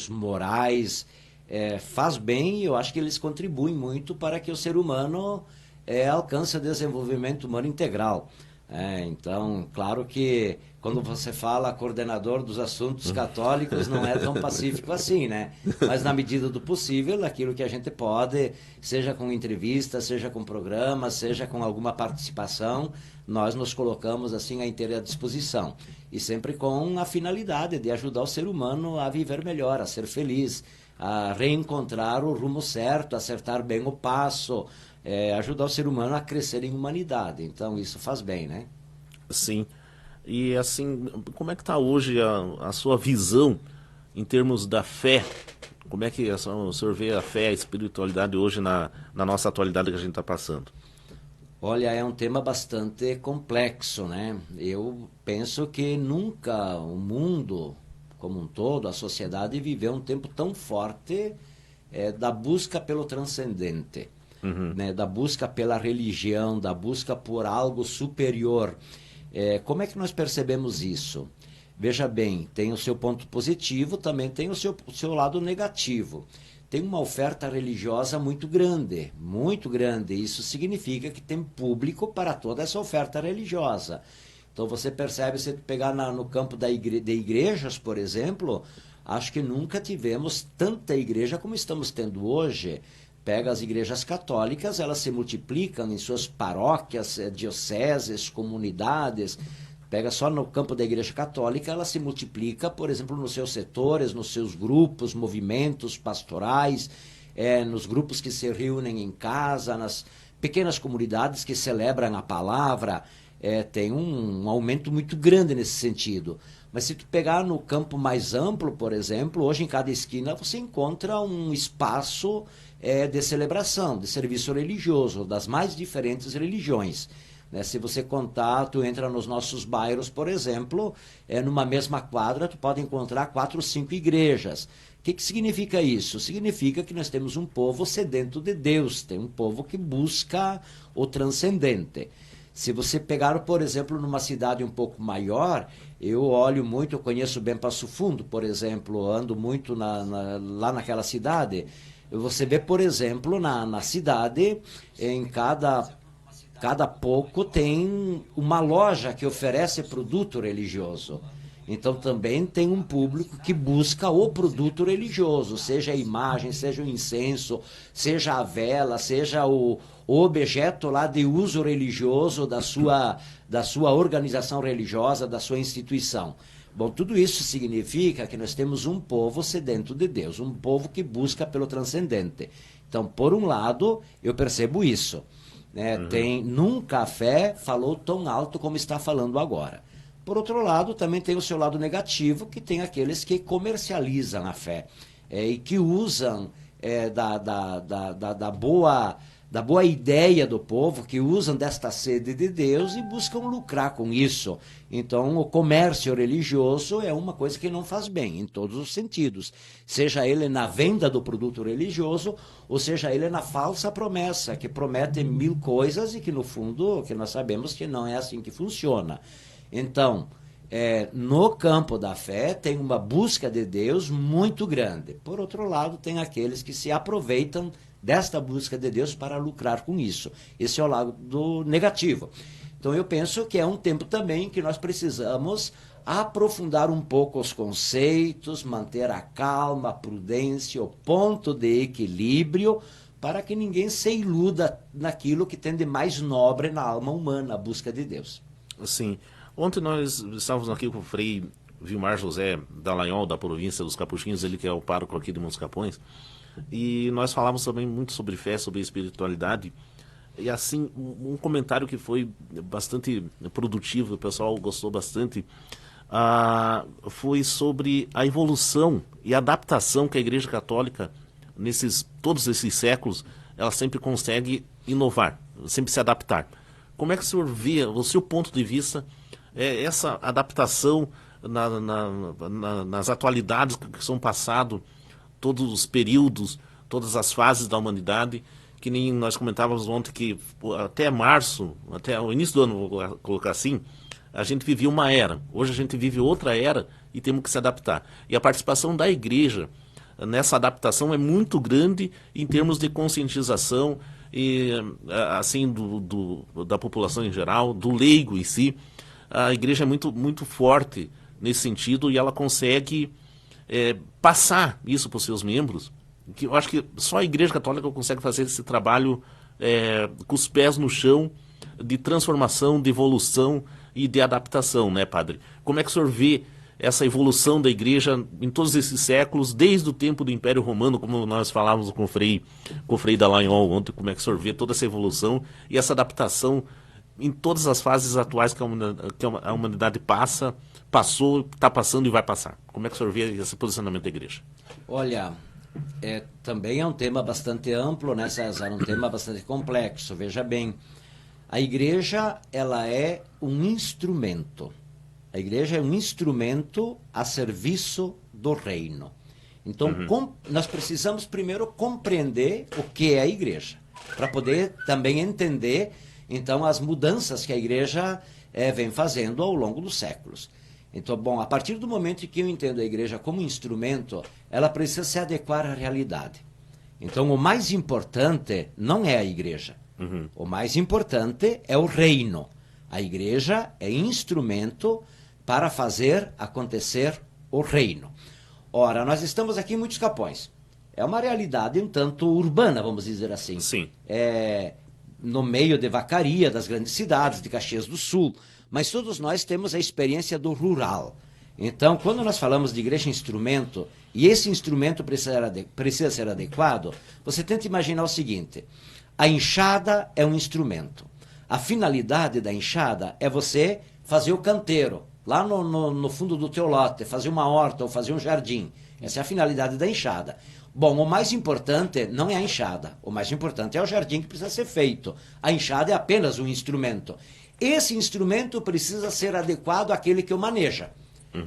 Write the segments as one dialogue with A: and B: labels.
A: morais, faz bem, e eu acho que eles contribuem muito para que o ser humano alcance o desenvolvimento humano integral. Então, claro que quando você fala coordenador dos assuntos católicos, não é tão pacífico assim, né? Mas na medida do possível, aquilo que a gente pode, seja com entrevista, seja com programa, seja com alguma participação, nós nos colocamos assim à inteira disposição. E sempre com a finalidade de ajudar o ser humano a viver melhor, a ser feliz, a reencontrar o rumo certo, acertar bem o passo, ajudar o ser humano a crescer em humanidade. Então isso faz bem, né?
B: Sim. E assim, como é que está hoje a sua visão em termos da fé? Como é que o senhor vê a fé, a espiritualidade hoje na nossa atualidade que a gente está passando?
A: Olha, é um tema bastante complexo, né? Eu penso que nunca o mundo como um todo, a sociedade, viveu um tempo tão forte da busca pelo transcendente, né? Da busca pela religião, da busca por algo superior. Como é que nós percebemos isso? Veja bem, tem o seu ponto positivo, também tem o seu lado negativo. Tem uma oferta religiosa muito grande, muito grande. Isso significa que tem público para toda essa oferta religiosa. Então você percebe, se pegar no campo de igrejas, por exemplo, acho que nunca tivemos tanta igreja como estamos tendo hoje. Pega as igrejas católicas, elas se multiplicam em suas paróquias, dioceses, comunidades. Pega só no campo da igreja católica, ela se multiplica, por exemplo, nos seus setores, nos seus grupos, movimentos pastorais, nos grupos que se reúnem em casa, nas pequenas comunidades que celebram a palavra. Tem um aumento muito grande nesse sentido. Mas se tu pegar no campo mais amplo, por exemplo, hoje em cada esquina você encontra um espaço de celebração, de serviço religioso, das mais diferentes religiões. Se você contar, tu entra nos nossos bairros, por exemplo, numa mesma quadra tu pode encontrar 4 ou 5 igrejas. O que significa isso? Significa que nós temos um povo sedento de Deus, tem um povo que busca o transcendente. Se você pegar, por exemplo, numa cidade um pouco maior, eu conheço bem Passo Fundo, por exemplo, ando muito lá naquela cidade. Você vê, por exemplo, na cidade, em cada pouco tem uma loja que oferece produto religioso. Então também tem um público que busca o produto religioso, seja a imagem, seja o incenso, seja a vela, seja o objeto lá de uso religioso da sua organização religiosa, da sua instituição. Bom, tudo isso significa que nós temos um povo sedento de Deus, um povo que busca pelo transcendente. Então, por um lado, eu percebo isso. Nunca a fé falou tão alto como está falando agora. Por outro lado, também tem o seu lado negativo, que tem aqueles que comercializam a fé e que usam da boa ideia do povo, que usam desta sede de Deus e buscam lucrar com isso. Então, o comércio religioso é uma coisa que não faz bem, em todos os sentidos. Seja ele na venda do produto religioso, ou seja ele na falsa promessa, que promete 1000 coisas e que, no fundo, que nós sabemos que não é assim que funciona. Então, no campo da fé, tem uma busca de Deus muito grande. Por outro lado, tem aqueles que se aproveitam desta busca de Deus para lucrar com isso. Esse é o lado negativo. Então eu penso que é um tempo também que nós precisamos aprofundar um pouco os conceitos, manter a calma, a prudência, o ponto de equilíbrio, para que ninguém se iluda naquilo que tem de mais nobre na alma humana, a busca de Deus.
B: Sim. Ontem nós estávamos aqui com o Frei Vilmar José Dallagnol, da província dos Capuchinhos, ele que é o pároco aqui de Montes Capões. E nós falamos também muito sobre fé, sobre espiritualidade. E assim, um comentário que foi bastante produtivo, o pessoal gostou bastante, foi sobre a evolução e adaptação que a Igreja Católica, todos esses séculos, ela sempre consegue inovar, sempre se adaptar. Como é que o senhor vê, o seu ponto de vista, essa adaptação nas atualidades que são passadas, todos os períodos, todas as fases da humanidade, que nem nós comentávamos ontem, que até março, até o início do ano, vou colocar assim, a gente vivia uma era. Hoje a gente vive outra era e temos que se adaptar. E a participação da igreja nessa adaptação é muito grande em termos de conscientização e, assim, da população em geral, do leigo em si. A igreja é muito, muito forte nesse sentido e ela consegue passar isso para os seus membros, que eu acho que só a Igreja Católica consegue fazer esse trabalho com os pés no chão, de transformação, de evolução e de adaptação, né, padre? Como é que o senhor vê essa evolução da igreja em todos esses séculos, desde o tempo do Império Romano, como nós falávamos com o Frei Dallagnol ontem, como é que o senhor vê toda essa evolução e essa adaptação em todas as fases atuais que a humanidade passou, está passando e vai passar? Como é que o senhor vê esse posicionamento da igreja?
A: Olha, também é um tema bastante amplo, né, César? Um tema bastante complexo. Veja bem, a igreja, ela é um instrumento. A igreja é um instrumento a serviço do reino. Então, nós precisamos primeiro compreender o que é a igreja, para poder também entender, então, as mudanças que a igreja vem fazendo ao longo dos séculos. Então, bom, a partir do momento em que eu entendo a igreja como instrumento, ela precisa se adequar à realidade. Então, o mais importante não é a igreja. O mais importante é o reino. A igreja é instrumento para fazer acontecer o reino. Ora, nós estamos aqui em Muitos Capões. É uma realidade um tanto urbana, vamos dizer assim.
B: Sim.
A: No meio de Vacaria, das grandes cidades, de Caxias do Sul. Mas todos nós temos a experiência do rural. Então, quando nós falamos de igreja instrumento, e esse instrumento precisa ser adequado, você tenta imaginar o seguinte: a enxada é um instrumento. A finalidade da enxada é você fazer o canteiro, lá no fundo do teu lote, fazer uma horta ou fazer um jardim. Essa é a finalidade da enxada. Bom, o mais importante não é a enxada. O mais importante é o jardim que precisa ser feito. A enxada é apenas um instrumento. Esse instrumento precisa ser adequado àquele que o maneja.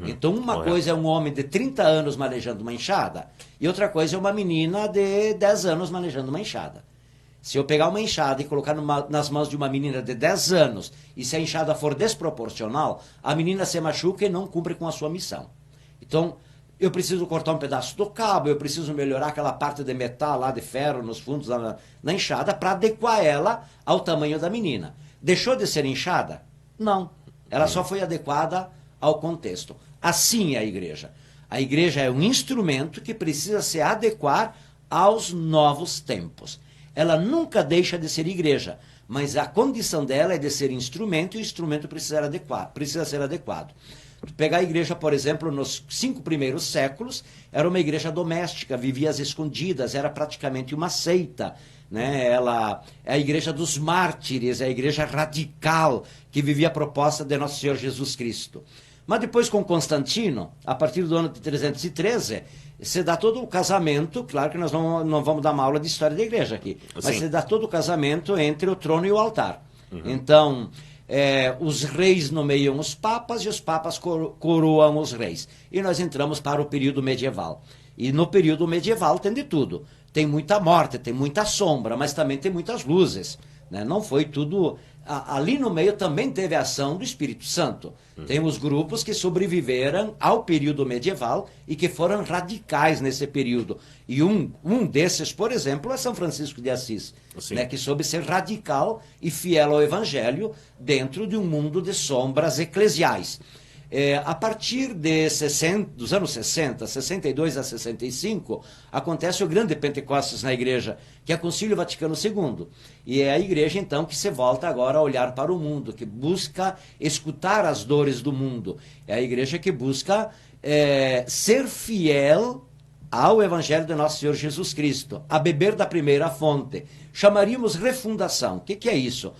A: Então, uma coisa é um homem de 30 anos manejando uma enxada, e outra coisa é uma menina de 10 anos manejando uma enxada. Se eu pegar uma enxada e colocar nas mãos de uma menina de 10 anos, e se a enxada for desproporcional, a menina se machuca e não cumpre com a sua missão. Então, eu preciso cortar um pedaço do cabo, eu preciso melhorar aquela parte de metal lá, de ferro, nos fundos na enxada, para adequar ela ao tamanho da menina. Deixou de ser enxada? Não. Ela só foi adequada ao contexto. Assim é a igreja. A igreja é um instrumento que precisa se adequar aos novos tempos. Ela nunca deixa de ser igreja, mas a condição dela é de ser instrumento, e o instrumento precisa ser adequado. Pegar a igreja, por exemplo, nos 5 primeiros séculos, era uma igreja doméstica, vivia às escondidas, era praticamente uma seita, né? Ela é a igreja dos mártires, é a igreja radical, que vivia a proposta de Nosso Senhor Jesus Cristo. Mas depois, com Constantino, a partir do ano de 313, se dá todo o casamento, claro que nós não vamos dar uma aula de história da igreja aqui, mas se dá todo o casamento entre o trono e o altar. Então, os reis nomeiam os papas e os papas coroam os reis. E nós entramos para o período medieval. E no período medieval tem de tudo. Tem muita morte, tem muita sombra, mas também tem muitas luzes, né? Não foi tudo... Ali no meio também teve a ação do Espírito Santo. Tem os grupos que sobreviveram ao período medieval e que foram radicais nesse período. E um desses, por exemplo, é São Francisco de Assis, né, que soube ser radical e fiel ao Evangelho dentro de um mundo de sombras eclesiais. A partir dos anos 60, 62 a 65, acontece o grande Pentecostes na igreja, que é o Concílio Vaticano II. E é a igreja, então, que se volta agora a olhar para o mundo, que busca escutar as dores do mundo. É a igreja que busca ser fiel ao Evangelho de Nosso Senhor Jesus Cristo, a beber da primeira fonte. Chamaríamos refundação. O que é isso?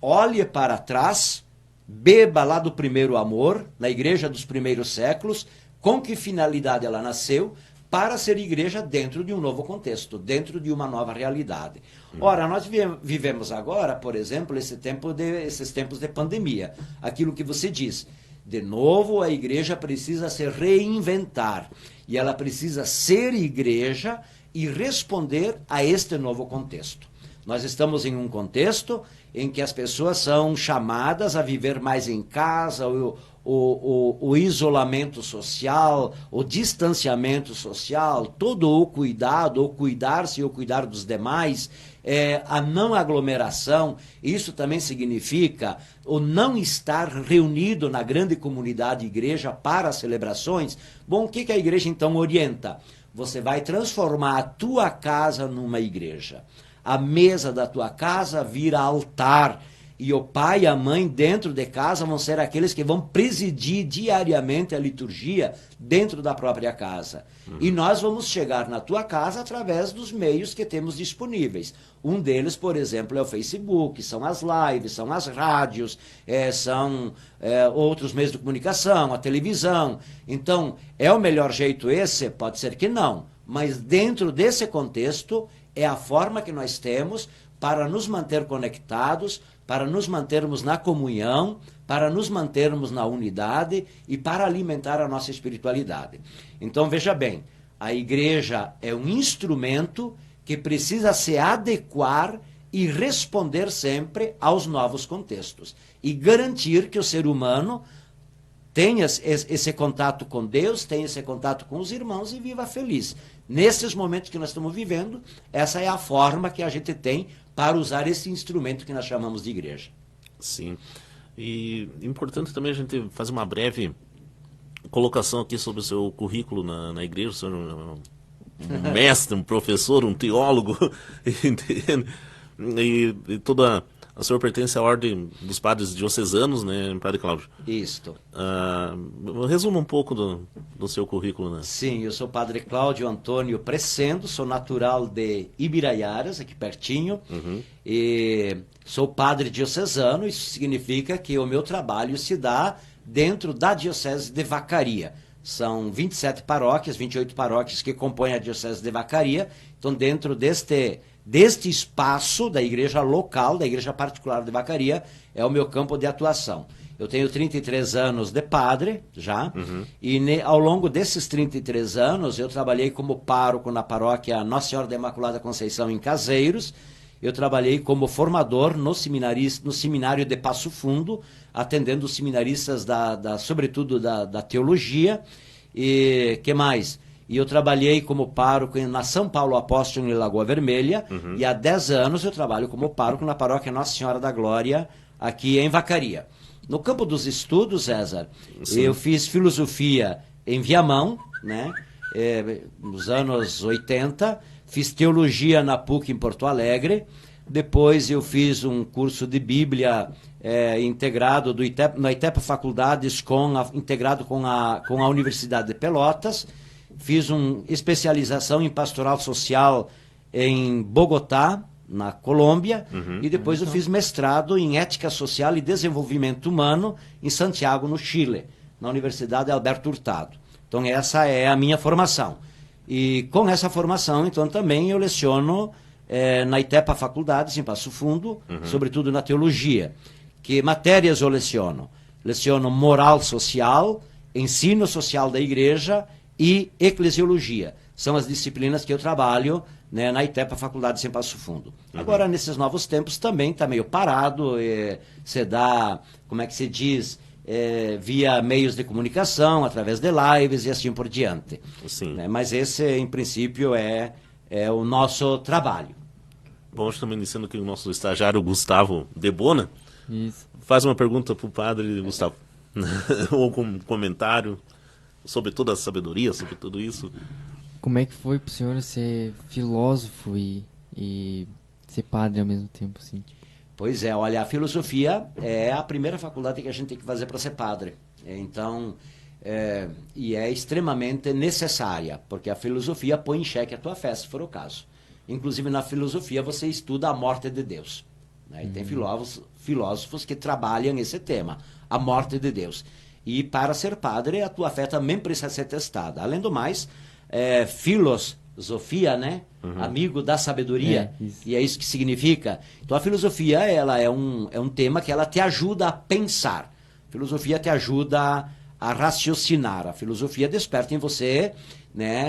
A: Olhe para trás, beba lá do primeiro amor, na igreja dos primeiros séculos, com que finalidade ela nasceu, para ser igreja dentro de um novo contexto, dentro de uma nova realidade. Ora, nós vivemos agora, por exemplo, esses tempos de pandemia. Aquilo que você diz. De novo, a igreja precisa se reinventar. E ela precisa ser igreja e responder a este novo contexto. Nós estamos em um contexto em que as pessoas são chamadas a viver mais em casa, o isolamento social, o distanciamento social, todo o cuidado, o cuidar-se e o cuidar dos demais, a não aglomeração. Isso também significa o não estar reunido na grande comunidade igreja para as celebrações. Bom, o que a igreja então orienta? Você vai transformar a tua casa numa igreja. A mesa da tua casa vira altar. E o pai e a mãe dentro de casa vão ser aqueles que vão presidir diariamente a liturgia dentro da própria casa. E nós vamos chegar na tua casa através dos meios que temos disponíveis. Um deles, por exemplo, é o Facebook, são as lives, são as rádios, são outros meios de comunicação, a televisão. Então, é o melhor jeito esse? Pode ser que não. Mas dentro desse contexto, é a forma que nós temos para nos manter conectados, para nos mantermos na comunhão, para nos mantermos na unidade e para alimentar a nossa espiritualidade. Então, veja bem, a igreja é um instrumento que precisa se adequar e responder sempre aos novos contextos e garantir que o ser humano tenha esse contato com Deus, tenha esse contato com os irmãos e viva feliz. Nesses momentos que nós estamos vivendo, essa é a forma que a gente tem para usar esse instrumento que nós chamamos de igreja.
B: Sim. E importante também a gente fazer uma breve colocação aqui sobre o seu currículo na igreja. O senhor é um mestre, um professor, um teólogo, e toda... O senhor pertence à Ordem dos Padres Diocesanos, né, Padre Cláudio?
A: Isto.
B: Resuma um pouco do seu currículo, né?
A: Sim, eu sou Padre Cláudio Antônio Presendo, sou natural de Ibiraiaras, aqui pertinho, e sou padre diocesano. Isso significa que o meu trabalho se dá dentro da Diocese de Vacaria. São 27 paróquias, 28 paróquias que compõem a Diocese de Vacaria. Então, dentro deste espaço da igreja local, da igreja particular de Vacaria, é o meu campo de atuação. Eu tenho 33 anos de padre, já, e ao longo desses 33 anos eu trabalhei como pároco na paróquia Nossa Senhora da Imaculada Conceição em Caseiros. Eu trabalhei como formador no seminário de Passo Fundo, atendendo os seminaristas, sobretudo da teologia. E que mais? E eu trabalhei como pároco na São Paulo Apóstolo, em Lagoa Vermelha, e há 10 anos eu trabalho como pároco na paróquia Nossa Senhora da Glória, aqui em Vacaria. No campo dos estudos, César, eu fiz filosofia em Viamão, né, nos anos 80, fiz teologia na PUC em Porto Alegre, depois eu fiz um curso de Bíblia integrado na ITEP Faculdades, integrado com a Universidade de Pelotas. Fiz uma especialização em pastoral social em Bogotá, na Colômbia, e depois eu fiz mestrado em ética social e desenvolvimento humano em Santiago, no Chile, na Universidade Alberto Hurtado. Então essa é a minha formação. E com essa formação, então, também eu leciono na ITEPA Faculdades, em Passo Fundo, sobretudo na teologia. Que matérias eu leciono? Leciono moral social, ensino social da igreja e eclesiologia. São as disciplinas que eu trabalho, né, na ITEPA Faculdades em Passo Fundo. Agora, nesses novos tempos, também está meio parado, se dá, como é que se diz, via meios de comunicação, através de lives e assim por diante.
B: Sim.
A: Mas esse, em princípio, é o nosso trabalho.
B: Bom, hoje também dizendo que o nosso estagiário Gustavo Debona faz uma pergunta para o padre Gustavo, ou com um comentário sobre toda a sabedoria, sobre tudo isso.
C: Como é que foi pro senhor ser filósofo e ser padre ao mesmo tempo, assim?
A: Pois é, olha, a filosofia é a primeira faculdade que a gente tem que fazer para ser padre. Então, e é extremamente necessária, porque a filosofia põe em xeque a tua fé, se for o caso. Inclusive, na filosofia, você estuda a morte de Deus. Né? E tem filósofos que trabalham esse tema, a morte de Deus. E para ser padre, a tua fé também precisa ser testada. Além do mais, filosofia, né? Amigo da sabedoria, e é isso que significa. Então a filosofia, ela é um tema que ela te ajuda a pensar. A filosofia te ajuda a raciocinar. A filosofia desperta em você, né,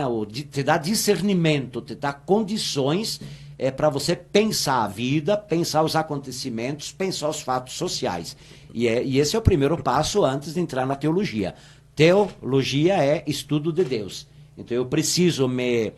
A: te dá discernimento, te dá condições é para você pensar a vida, pensar os acontecimentos, pensar os fatos sociais. E esse é o primeiro passo antes de entrar na teologia. Teologia é estudo de Deus. Então eu preciso me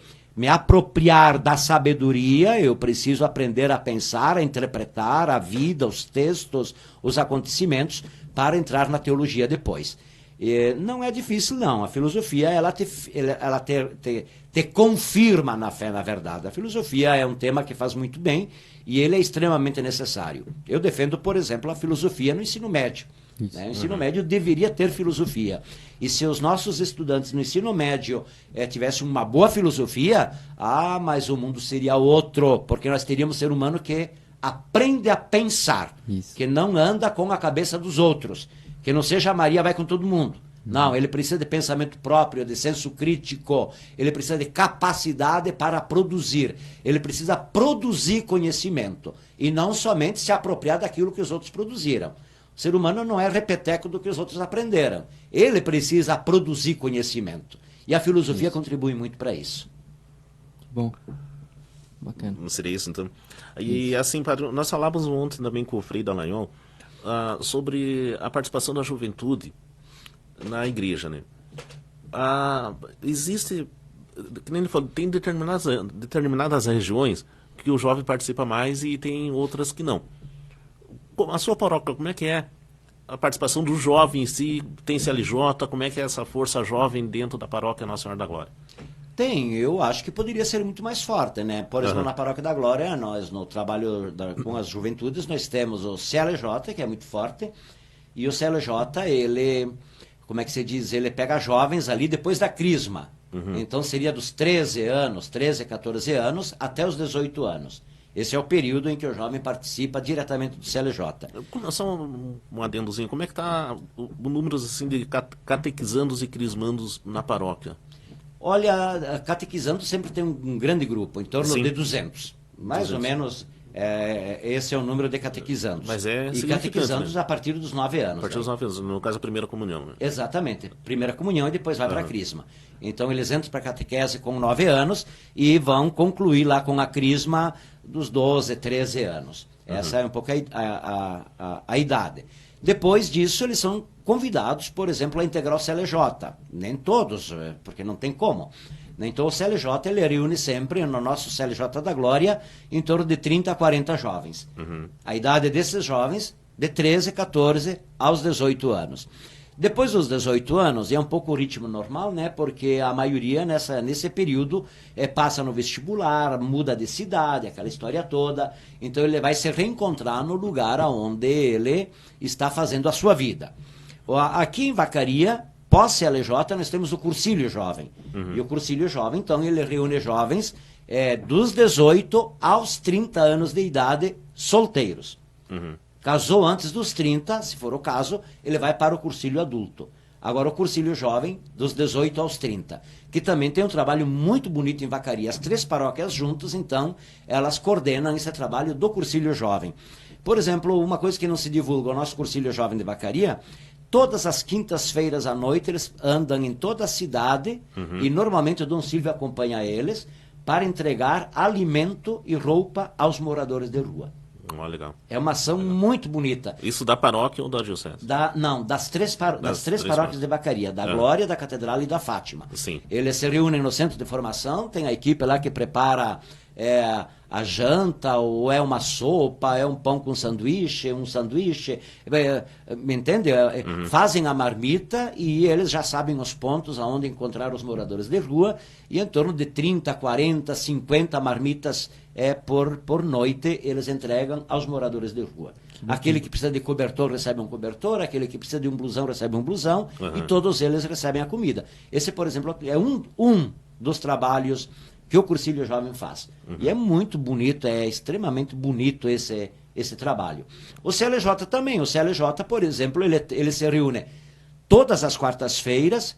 A: apropriar da sabedoria, eu preciso aprender a pensar, a interpretar a vida, os textos, os acontecimentos, para entrar na teologia depois. E não é difícil, não. A filosofia, ela te confirma na fé, na verdade. A filosofia é um tema que faz muito bem e ele é extremamente necessário. Eu defendo, por exemplo, a filosofia no ensino médio. Né? O ensino médio deveria ter filosofia. E se os nossos estudantes no ensino médio tivessem uma boa filosofia, mas o mundo seria outro, porque nós teríamos ser humano que aprende a pensar, que não anda com a cabeça dos outros, que não seja Maria vai com todo mundo. Não, ele precisa de pensamento próprio, de senso crítico, ele precisa de capacidade para produzir, ele precisa produzir conhecimento e não somente se apropriar daquilo que os outros produziram. O ser humano não é repeteco do que os outros aprenderam. Ele precisa produzir conhecimento. E a filosofia contribui muito para isso.
C: Bom, bacana.
B: Não seria isso, então. E assim, padre, nós falávamos ontem também com o Frei Dallagnol sobre a participação da juventude na igreja, né? Existe, que nem ele falou, tem determinadas regiões que o jovem participa mais e tem outras que não. A sua paróquia, como é que é a participação do jovem em si? Tem CLJ? Como é que é essa força jovem dentro da paróquia Nossa Senhora da Glória?
A: Tem, eu acho que poderia ser muito mais forte, né? Por exemplo, na Paróquia da Glória, nós no trabalho com as juventudes, nós temos o CLJ, que é muito forte, e o CLJ, ele, como é que se diz? Ele pega jovens ali depois da crisma. Então seria dos 13, 14 anos, até os 18 anos. Esse é o período em que o jovem participa diretamente do CLJ.
B: Só um adendozinho, como é que está o número assim, de catequizandos e crismandos na paróquia?
A: Olha, catequizando sempre tem um grande grupo, em torno de 200. Mais 200. Ou menos, esse é o número de catequizandos.
B: Mas
A: e catequizandos, né? A partir dos 9 anos.
B: A partir dos 9 anos, no caso a primeira comunhão. Né?
A: Exatamente, primeira comunhão e depois vai para a crisma. Então eles entram para a catequese com 9 anos e vão concluir lá com a crisma dos 12, 13 anos. Essa é um pouco a idade. Depois disso, eles são convidados, por exemplo, a integrar o CLJ. Nem todos, porque não tem como. Então o CLJ, ele reúne sempre, no nosso CLJ da Glória, em torno de 30 a 40 jovens. A idade desses jovens, de 13, 14 aos 18 anos. Depois dos 18 anos, é um pouco o ritmo normal, né? Porque a maioria nesse período passa no vestibular, muda de cidade, aquela história toda. Então ele vai se reencontrar no lugar onde ele está fazendo a sua vida. Aqui em Vacaria, pós-CLJ, nós temos o Cursílio Jovem. E o Cursílio Jovem, então, ele reúne jovens dos 18 aos 30 anos de idade solteiros. Casou antes dos 30, se for o caso, ele vai para o Cursílio Adulto. Agora o Cursílio Jovem, dos 18 aos 30, que também tem um trabalho muito bonito em Vacaria. As 3 paróquias juntas, então, elas coordenam esse trabalho do Cursílio Jovem. Por exemplo, uma coisa que não se divulga, o nosso Cursílio Jovem de Vacaria, todas as quintas-feiras à noite eles andam em toda a cidade e normalmente o Dom Silvio acompanha eles para entregar alimento e roupa aos moradores de rua.
B: Legal.
A: É uma ação muito bonita.
B: Isso da paróquia ou da diocese?
A: Não, das três paróquias de Vacaria, da Glória, da Catedral e da Fátima.
B: Sim.
A: Eles se reúnem no centro de formação, tem a equipe lá que prepara a janta, ou é uma sopa, é um pão com sanduíche, me entende? Fazem a marmita e eles já sabem os pontos aonde encontrar os moradores de rua, e em torno de 30, 40, 50 marmitas por noite eles entregam aos moradores de rua. Aquele que precisa de cobertor recebe um cobertor, aquele que precisa de um blusão recebe um blusão, e todos eles recebem a comida. Esse, por exemplo, é um dos trabalhos que o Cursílio Jovem faz. E é muito bonito, é extremamente bonito esse trabalho. O CLJ também. O CLJ, por exemplo, ele se reúne todas as quartas-feiras,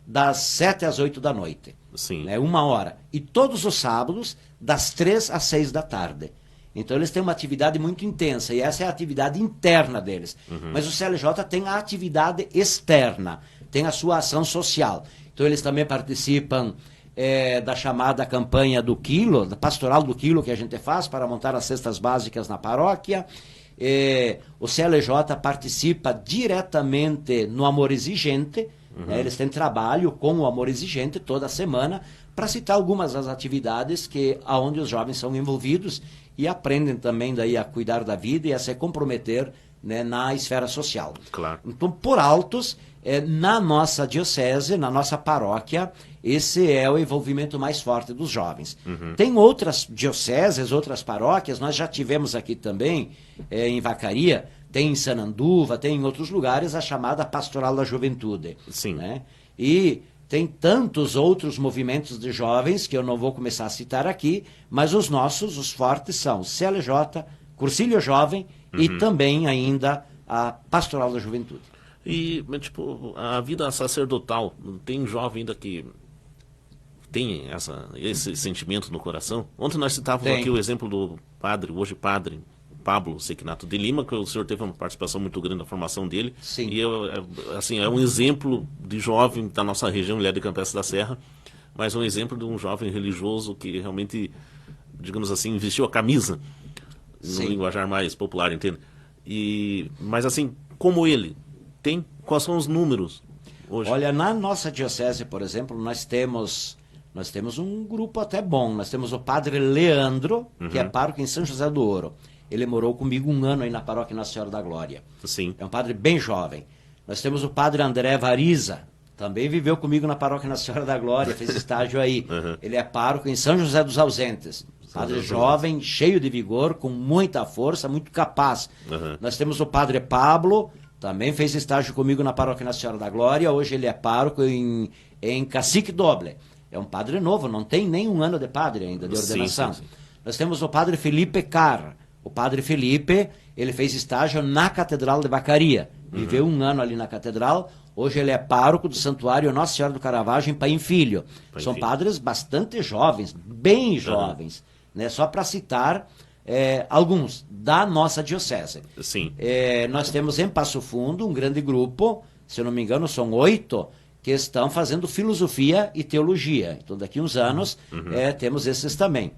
A: das 7 às 8 da noite.
B: Sim.
A: 1 hora. E todos os sábados, das 3 às 6 da tarde. Então eles têm uma atividade muito intensa, e essa é a atividade interna deles. Mas o CLJ tem a atividade externa, tem a sua ação social. Então eles também participam da chamada campanha do quilo, da pastoral do quilo que a gente faz para montar as cestas básicas na paróquia. O CLJ participa diretamente no Amor Exigente, né? Eles têm trabalho com o Amor Exigente toda semana, para citar algumas das atividades onde os jovens são envolvidos e aprendem também daí a cuidar da vida e a se comprometer, né, na esfera social.
B: Claro.
A: Então, por altos, na nossa diocese, na nossa paróquia, esse é o envolvimento mais forte dos jovens. Tem outras dioceses, outras paróquias, nós já tivemos aqui também, em Vacaria, tem em Sananduva, tem em outros lugares a chamada Pastoral da Juventude.
B: Sim.
A: Né? E tem tantos outros movimentos de jovens que eu não vou começar a citar aqui, mas os nossos, os fortes, são CLJ, Cursilho Jovem e também ainda a Pastoral da Juventude.
B: E, tipo, a vida sacerdotal, tem jovem ainda que tem esse sentimento no coração? Ontem nós citávamos aqui o exemplo do padre, hoje padre, Pablo Sequinato de Lima, que o senhor teve uma participação muito grande na formação dele.
A: Sim.
B: E assim, é um exemplo de jovem da nossa região, ele é de Campestre da Serra, mas um exemplo de um jovem religioso que realmente, digamos assim, vestiu a camisa, no linguajar mais popular, entende? Mas assim, como ele, quais são os números hoje?
A: Olha, na nossa diocese, por exemplo, nós temos um grupo até bom. Nós temos o padre Leandro, que é pároco em São José do Ouro. Ele morou comigo 1 ano aí na paróquia Nossa Senhora da Glória.
B: Sim.
A: É um padre bem jovem. Nós temos o padre André Variza, também viveu comigo na paróquia Nossa Senhora da Glória, fez estágio aí. Ele é pároco em São José dos Ausentes. Padre jovem, cheio de vigor, com muita força, muito capaz. Nós temos o padre Pablo, também fez estágio comigo na paróquia Nossa Senhora da Glória. Hoje ele é pároco em Cacique Doble. É um padre novo, não tem nem 1 ano de padre ainda, de ordenação.
B: Sim.
A: Nós temos o padre Felipe Carr. O padre Felipe, ele fez estágio na Catedral de Vacaria. Viveu 1 ano ali na Catedral. Hoje ele é pároco do Santuário Nossa Senhora do Caravaggio em Paim Filho. São padres bastante jovens, bem jovens. Né? Só para citar alguns da nossa diocese.
B: Sim.
A: Nós temos em Passo Fundo um grande grupo, se eu não me engano são 8, que estão fazendo filosofia e teologia. Então daqui uns anos temos esses também.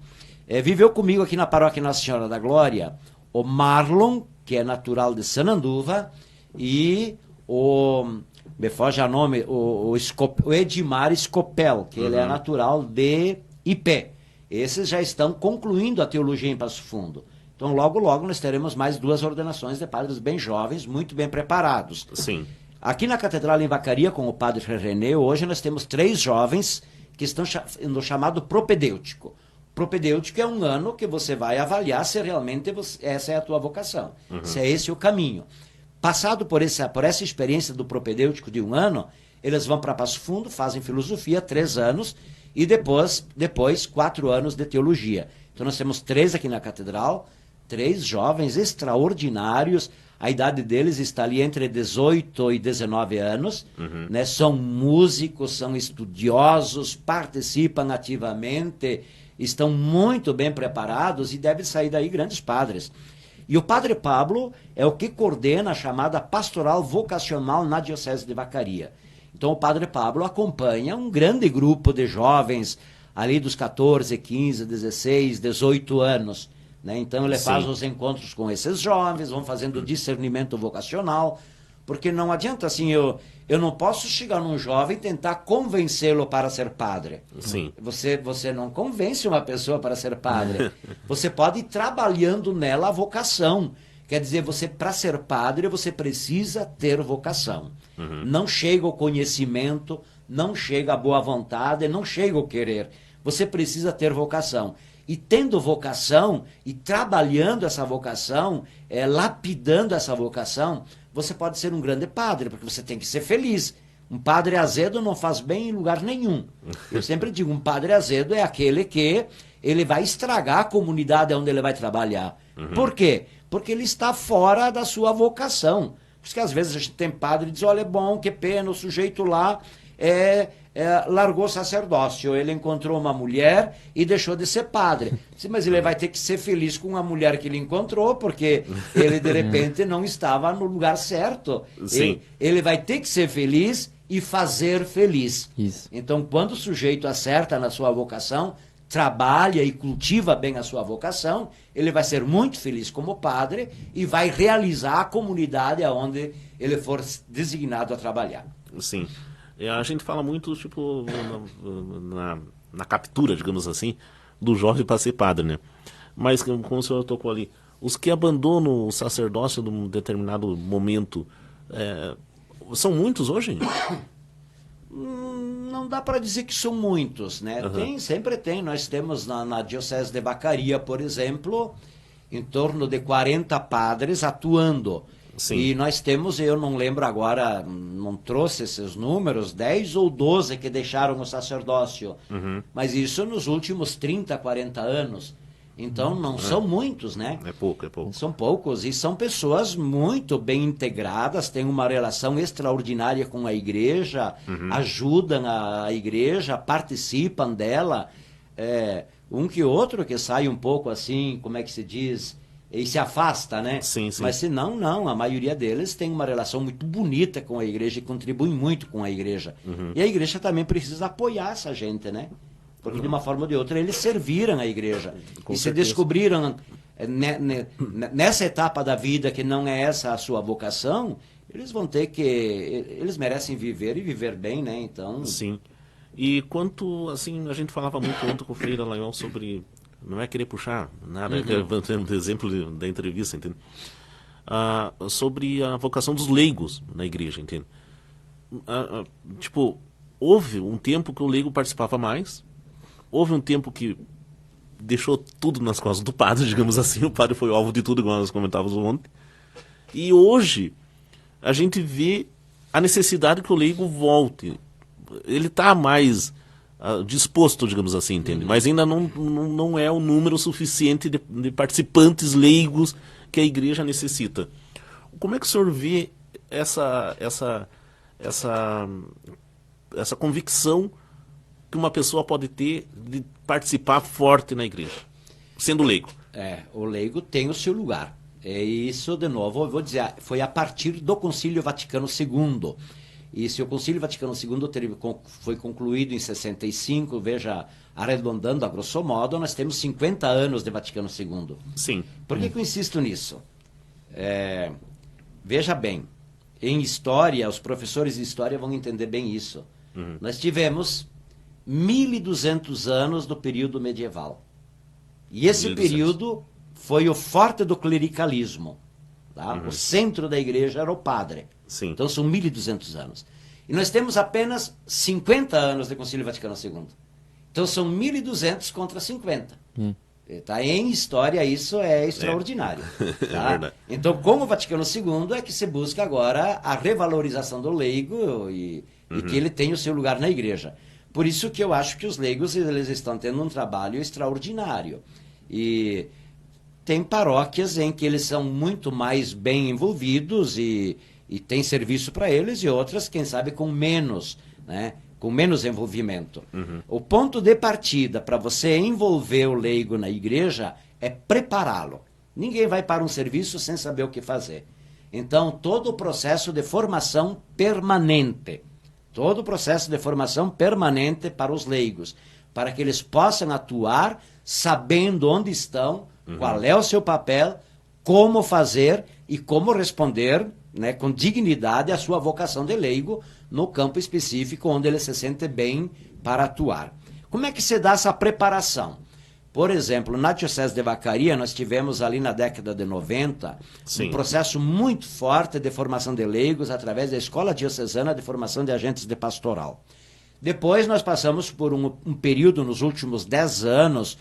A: Viveu comigo aqui na paróquia Nossa Senhora da Glória o Marlon, que é natural de Sananduva, e me foge o nome, o Edmar Scopel, que ele é natural de Ipé. Esses já estão concluindo a teologia em Passo Fundo. Então logo, logo nós teremos mais 2 ordenações de padres bem jovens, muito bem preparados.
B: Sim.
A: Aqui na Catedral em Vacaria, com o padre Frei René, hoje nós temos 3 jovens que estão no chamado propedêutico. Propedêutico é 1 ano que você vai avaliar se realmente essa é a tua vocação, se é esse o caminho. Passado por essa experiência do propedêutico de 1 ano, eles vão para Passo Fundo, fazem filosofia 3 anos e depois 4 anos de teologia. Então nós temos 3 aqui na Catedral, 3 jovens extraordinários. A idade deles está ali entre 18 e 19 anos, né? São músicos, são estudiosos, participam ativamente, estão muito bem preparados e devem sair daí grandes padres. E o padre Pablo é o que coordena a chamada pastoral vocacional na Diocese de Vacaria. Então o padre Pablo acompanha um grande grupo de jovens ali dos 14, 15, 16, 18 anos. Né? Então ele faz os encontros com esses jovens, vão fazendo discernimento vocacional, porque não adianta assim, eu não posso chegar num jovem e tentar convencê-lo para ser padre.
B: Sim.
A: Você não convence uma pessoa para ser padre. Você pode ir trabalhando nela a vocação. Quer dizer, para ser padre, você precisa ter vocação. Não chega o conhecimento, não chega a boa vontade, não chega o querer. Você precisa ter vocação. E tendo vocação, e trabalhando essa vocação, lapidando essa vocação, você pode ser um grande padre, porque você tem que ser feliz. Um padre azedo não faz bem em lugar nenhum. Eu sempre digo, um padre azedo é aquele que ele vai estragar a comunidade onde ele vai trabalhar. Por quê? Porque ele está fora da sua vocação. Por isso que às vezes a gente tem padre e diz, olha, é bom, que pena, o sujeito lá largou o sacerdócio, ele encontrou uma mulher e deixou de ser padre. Sim, mas ele vai ter que ser feliz com a mulher que ele encontrou, porque ele de repente não estava no lugar certo.
B: Sim.
A: Ele vai ter que ser feliz e fazer feliz.
C: Isso.
A: Então, quando o sujeito acerta na sua vocação, trabalha e cultiva bem a sua vocação, ele vai ser muito feliz como padre e vai realizar a comunidade aonde ele for designado a trabalhar.
B: Sim. A gente fala muito, tipo, na captura, digamos assim, do jovem para ser padre, né? Mas, como o senhor tocou ali, os que abandonam o sacerdócio num determinado momento, são muitos hoje?
A: Não dá para dizer que são muitos, né? Sempre tem. Nós temos na Diocese de Vacaria, por exemplo, em torno de 40 padres atuando.
B: Sim.
A: E nós temos, eu não lembro agora, não trouxe esses números, 10 ou 12 que deixaram o sacerdócio. Mas isso nos últimos 30, 40 anos. Então não são muitos, né?
B: É pouco.
A: São poucos e são pessoas muito bem integradas, têm uma relação extraordinária com a igreja, ajudam a igreja, participam dela. Um que outro que sai um pouco assim, como é que se diz, e se afasta, né?
B: Sim.
A: Mas se não, a maioria deles tem uma relação muito bonita com a igreja e contribui muito com a igreja. E a igreja também precisa apoiar essa gente, né? Porque de uma forma ou de outra eles serviram a igreja.
B: Com
A: e se
B: certeza.
A: descobriram nessa etapa da vida que não é essa a sua vocação, eles vão ter que... Eles merecem viver e viver bem, né? Então...
B: Sim. E quanto, assim, a gente falava muito ontem com o Frei Dallagnol sobre... Não é querer puxar nada, é exemplo da entrevista, entende? Sobre a vocação dos leigos na igreja, entende? Tipo, houve um tempo que o leigo participava mais, houve um tempo que deixou tudo nas costas do padre, digamos assim, o padre foi alvo de tudo, igual nós comentávamos ontem. E hoje a gente vê a necessidade que o leigo volte. Ele está mais disposto, digamos assim, entende? Mas ainda não é o número suficiente de participantes leigos que a igreja necessita. Como é que o senhor vê essa convicção que uma pessoa pode ter de participar forte na igreja, sendo leigo?
A: O leigo tem o seu lugar. Isso, de novo, eu vou dizer, foi a partir do Concílio Vaticano II. E se o Concílio Vaticano II foi concluído em 65, veja, arredondando a grosso modo, nós temos 50 anos de Vaticano II.
B: Sim.
A: Por que eu insisto nisso? Veja bem, em história, os professores de história vão entender bem isso. Nós tivemos 1.200 anos do período medieval. E esse
B: 1.200.
A: período foi o forte do clericalismo. Tá? O centro da igreja era o padre.
B: Sim.
A: Então são 1.200 anos. E nós temos apenas 50 anos de Concílio Vaticano II. Então são 1.200 contra 50. Tá? Em história isso é extraordinário. Tá?
B: É verdade.
A: Então, como o Vaticano II é que se busca agora a revalorização do leigo e que ele tenha o seu lugar na igreja. Por isso que eu acho que os leigos eles estão tendo um trabalho extraordinário. E tem paróquias em que eles são muito mais bem envolvidos e tem serviço para eles, e outras, quem sabe, com menos, né? Com menos envolvimento. O ponto de partida para você envolver o leigo na igreja é prepará-lo. Ninguém vai para um serviço sem saber o que fazer. Então, todo o processo de formação permanente, para os leigos, para que eles possam atuar sabendo onde estão, qual é o seu papel, como fazer e como responder, né, com dignidade à sua vocação de leigo no campo específico onde ele se sente bem para atuar. Como é que se dá essa preparação? Por exemplo, na Diocese de Vacaria, nós tivemos ali na década de 90
B: Sim.
A: um processo muito forte de formação de leigos através da Escola Diocesana de Formação de Agentes de Pastoral. Depois nós passamos por um período nos últimos 10 anos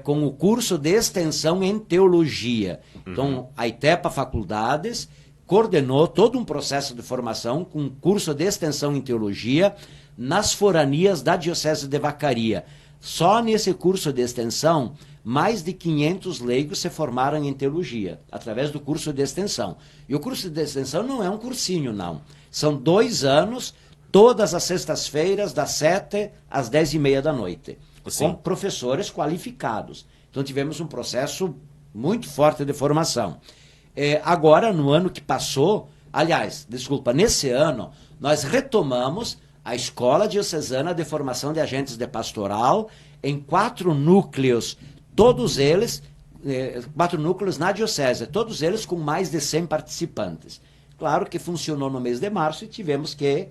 A: com o curso de extensão em teologia. Então, a ITEPA Faculdades coordenou todo um processo de formação com um curso de extensão em teologia nas foranias da Diocese de Vacaria. Só nesse curso de extensão, mais de 500 leigos se formaram em teologia, através do curso de extensão. E o curso de extensão não é um cursinho, não. São 2 anos, todas as sextas-feiras, das 7 às 10h30 da noite, com professores qualificados. Então tivemos um processo muito forte de formação. Agora, no ano que passou, nesse ano, nós retomamos a Escola Diocesana de Formação de Agentes de Pastoral em 4 núcleos, todos eles, 4 núcleos na Diocese, todos eles com mais de 100 participantes. Claro que funcionou no mês de março e tivemos que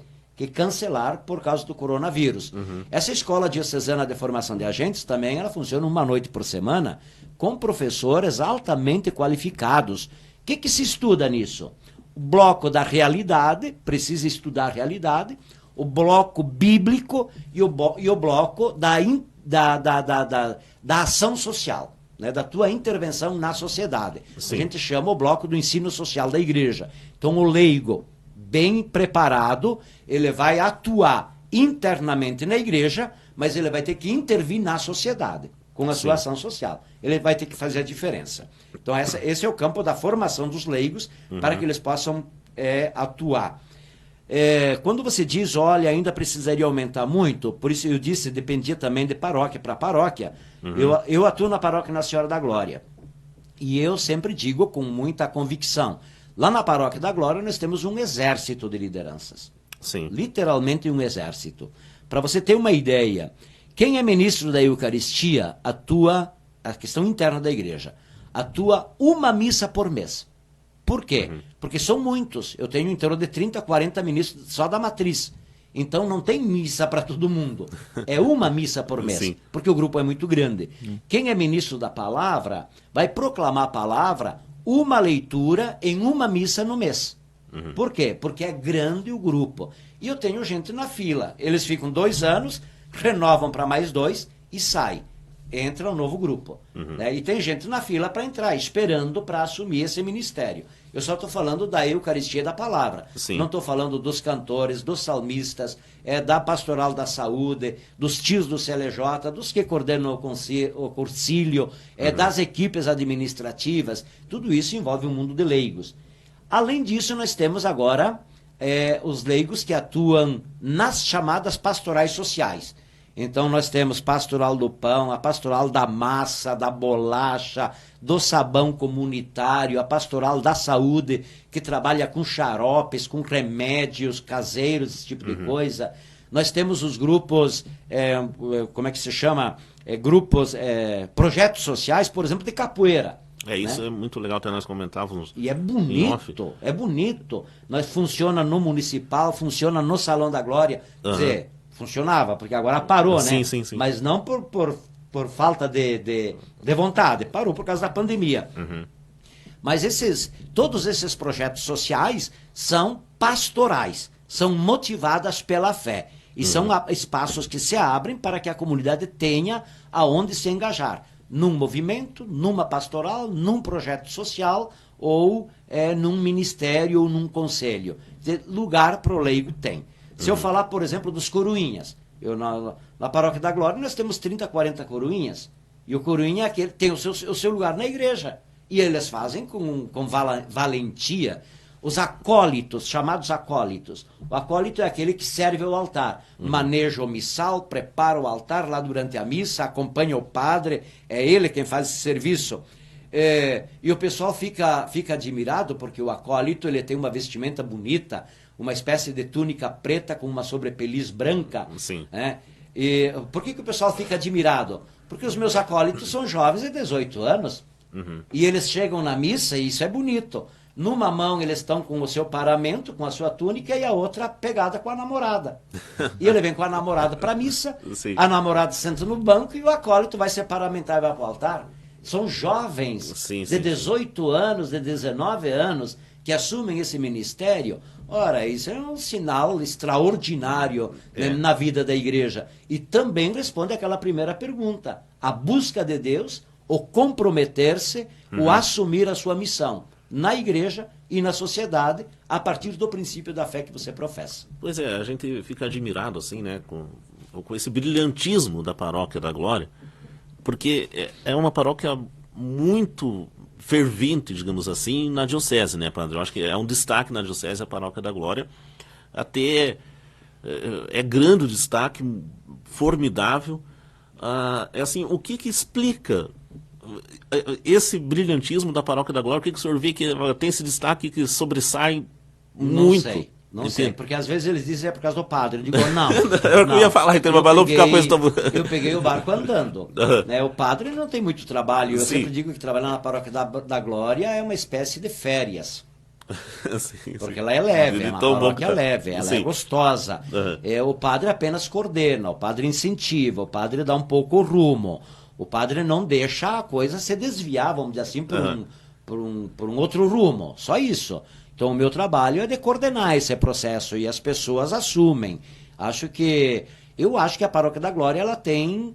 A: cancelar por causa do coronavírus. Essa Escola Diocesana de Formação de Agentes também, ela funciona uma noite por semana, com professores altamente qualificados. O que se estuda nisso? O bloco da realidade, precisa estudar a realidade, o bloco bíblico e o bloco da ação social, né, da tua intervenção na sociedade. Sim. A gente chama o bloco do ensino social da igreja. Então o leigo, bem preparado, ele vai atuar internamente na igreja, mas ele vai ter que intervir na sociedade, com a sua ação social. Ele vai ter que fazer a diferença. Então esse é o campo da formação dos leigos, para que eles possam atuar. Quando você diz, olha, ainda precisaria aumentar muito, por isso eu disse, dependia também de paróquia para paróquia. Eu atuo na paróquia Nossa Senhora da Glória. E eu sempre digo com muita convicção, lá na paróquia da Glória nós temos um exército de lideranças.
B: Sim.
A: Literalmente um exército. Para você ter uma ideia, quem é ministro da Eucaristia atua, a questão interna da igreja, atua uma missa por mês. Por quê? Porque são muitos. Eu tenho em torno de 30, 40 ministros só da matriz. Então não tem missa para todo mundo. É uma missa por mês. Sim. Porque o grupo é muito grande. Quem é ministro da palavra vai proclamar a palavra uma leitura em uma missa no mês. Por quê? Porque é grande o grupo. E eu tenho gente na fila. Eles ficam 2 anos, renovam para mais 2 e saem. Entra um novo grupo. Né? E tem gente na fila para entrar, esperando para assumir esse ministério. Eu só estou falando da Eucaristia da Palavra. Sim. Não estou falando dos cantores, dos salmistas, da pastoral da saúde, dos tios do CLJ, dos que coordenam o cursilho, das equipes administrativas. Tudo isso envolve um mundo de leigos. Além disso, nós temos agora os leigos que atuam nas chamadas pastorais sociais. Então nós temos pastoral do pão, a pastoral da massa, da bolacha, do sabão comunitário, a pastoral da saúde, que trabalha com xaropes, com remédios caseiros, esse tipo de coisa. Nós temos os grupos, como é que se chama? Projetos sociais, por exemplo, de capoeira.
B: Isso, né? É muito legal, até nós comentávamos.
A: E é bonito. Nós funciona no municipal, funciona no Salão da Glória. Quer dizer, funcionava, porque agora parou, né?
B: Sim.
A: Mas não por falta de vontade, parou por causa da pandemia. Mas todos esses projetos sociais são pastorais, são motivadas pela fé. E são espaços que se abrem para que a comunidade tenha aonde se engajar. Num movimento, numa pastoral, num projeto social ou num ministério ou num conselho. Lugar para o leigo tem. Se eu falar, por exemplo, dos coroinhas, na Paróquia da Glória nós temos 30, 40 coroinhas, e o coroinha tem o seu lugar na igreja, e eles fazem com valentia. Os acólitos, chamados acólitos. O acólito é aquele que serve ao altar, maneja o missal, prepara o altar lá durante a missa, acompanha o padre, é ele quem faz esse serviço. E o pessoal fica admirado, porque o acólito ele tem uma vestimenta bonita, uma espécie de túnica preta com uma sobrepeliz branca.
B: Sim.
A: E por que o pessoal fica admirado? Porque os meus acólitos são jovens de 18 anos. E eles chegam na missa e isso é bonito. Numa mão eles estão com o seu paramento, com a sua túnica, e a outra pegada com a namorada. E ele vem com a namorada para a missa, a namorada senta no banco e o acólito vai se paramentar e vai para o altar. São jovens de 18 anos, de 19 anos, que assumem esse ministério. Ora, isso é um sinal extraordinário na vida da igreja. E também responde àquela primeira pergunta. A busca de Deus, o comprometer-se, o assumir a sua missão na igreja e na sociedade, a partir do princípio da fé que você professa.
B: Pois a gente fica admirado, assim, né, com esse brilhantismo da Paróquia da Glória, porque é uma paróquia muito fervente, digamos assim, na diocese, né, padre? Eu acho que é um destaque na diocese a Paróquia da Glória. Até é grande o destaque, formidável. Assim, o que explica esse brilhantismo da Paróquia da Glória? O que o senhor vê que tem esse destaque que sobressai muito?
A: Não sei, porque às vezes eles dizem é por causa do padre. Eu digo, não.
B: Eu não ia falar, então, mas não ficar com isso.
A: Eu peguei o barco andando. Né? O padre não tem muito trabalho. Eu sempre digo que trabalhar na paróquia da Glória é uma espécie de férias. Porque ela é leve, é uma paróquia leve, ela é gostosa. O padre apenas coordena, o padre incentiva, o padre dá um pouco o rumo. O padre não deixa a coisa se desviar, vamos dizer assim, por um outro rumo. Só isso. Então, o meu trabalho é de coordenar esse processo e as pessoas assumem. Eu acho que a Paróquia da Glória ela tem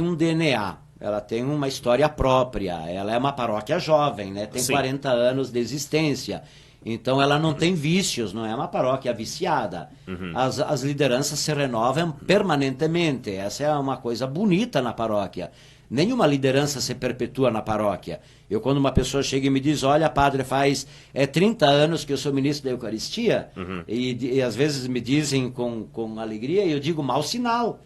A: um DNA, ela tem uma história própria. Ela é uma paróquia jovem, né? Tem 40 anos de existência. Então, ela não tem vícios, não é uma paróquia viciada. As lideranças se renovam permanentemente. Essa é uma coisa bonita na paróquia. Nenhuma liderança se perpetua na paróquia. Quando uma pessoa chega e me diz, olha, padre, faz 30 anos que eu sou ministro da Eucaristia, e às vezes me dizem com alegria, e eu digo, mau sinal.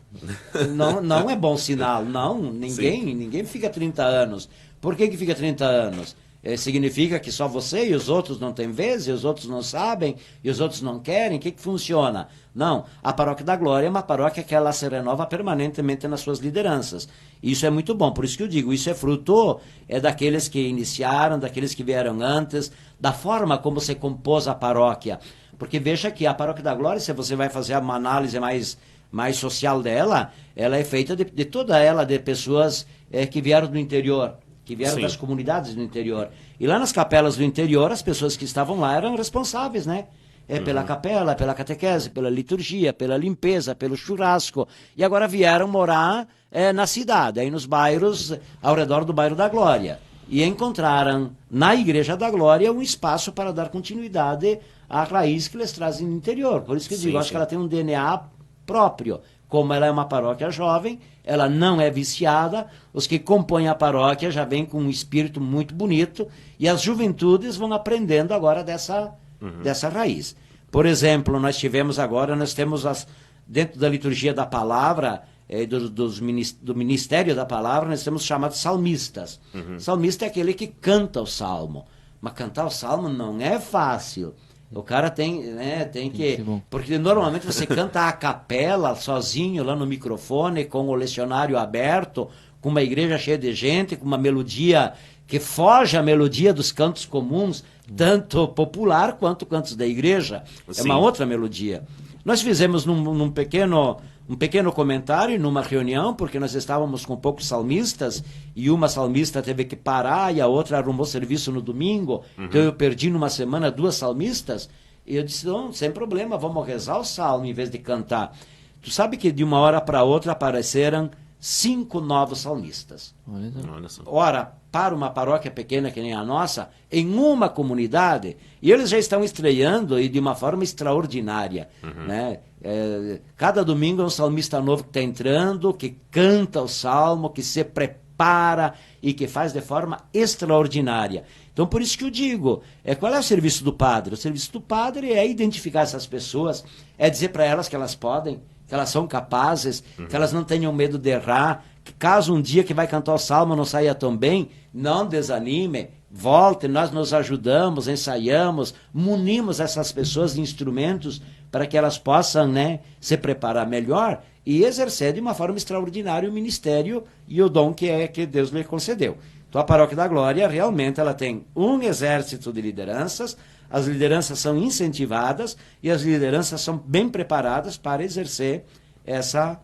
A: Não é bom sinal, não. Ninguém fica 30 anos. Por que fica 30 anos? Significa que só você e os outros não têm vez, e os outros não sabem, e os outros não querem? O que funciona? Não, a Paróquia da Glória é uma paróquia que ela se renova permanentemente nas suas lideranças. Isso é muito bom, por isso que eu digo, isso é fruto daqueles que iniciaram, daqueles que vieram antes, da forma como se compôs a paróquia. Porque veja que a Paróquia da Glória, se você vai fazer uma análise mais social dela, ela é feita de toda ela de pessoas que vieram do interior, que vieram das comunidades do interior. E lá nas capelas do interior, as pessoas que estavam lá eram responsáveis, né? Pela capela, pela catequese, pela liturgia, pela limpeza, pelo churrasco. E agora vieram morar na cidade, aí nos bairros, ao redor do bairro da Glória. E encontraram na Igreja da Glória um espaço para dar continuidade à raiz que eles trazem no interior. Por isso que eu digo, acho que ela tem um DNA próprio. Como ela é uma paróquia jovem, ela não é viciada, os que compõem a paróquia já vêm com um espírito muito bonito, e as juventudes vão aprendendo agora dessa raiz. Por exemplo, nós temos dentro da liturgia da palavra, do ministério da palavra, nós temos chamados salmistas. Salmista é aquele que canta o salmo. Mas cantar o salmo não é fácil. O cara tem que... Porque normalmente você canta a capela, sozinho, lá no microfone, com o lecionário aberto, com uma igreja cheia de gente, com uma melodia que foge à melodia dos cantos comuns, tanto popular quanto cantos da igreja. É uma outra melodia. Nós fizemos um pequeno comentário numa reunião, porque nós estávamos com poucos salmistas, e uma salmista teve que parar, e a outra arrumou serviço no domingo, então eu perdi numa semana 2 salmistas, e eu disse, não, sem problema, vamos rezar o salmo em vez de cantar. Tu sabe que de uma hora para outra apareceram 5 novos salmistas.
B: Olha só.
A: Ora, para uma paróquia pequena que nem a nossa, em uma comunidade, e eles já estão estreando e de uma forma extraordinária. Né? Cada domingo é um salmista novo que está entrando, que canta o salmo, que se prepara e que faz de forma extraordinária. Então, por isso que eu digo, qual é o serviço do padre? O serviço do padre é identificar essas pessoas, é dizer para elas que elas podem, que elas são capazes, que elas não tenham medo de errar, que caso um dia que vai cantar o salmo não saia tão bem, não desanime, volte, nós nos ajudamos, ensaiamos, munimos essas pessoas de instrumentos para que elas possam, né, se preparar melhor e exercer de uma forma extraordinária o ministério e o dom que Deus lhe concedeu. Então a Paróquia da Glória realmente ela tem um exército de lideranças, as lideranças são incentivadas e as lideranças são bem preparadas para exercer essa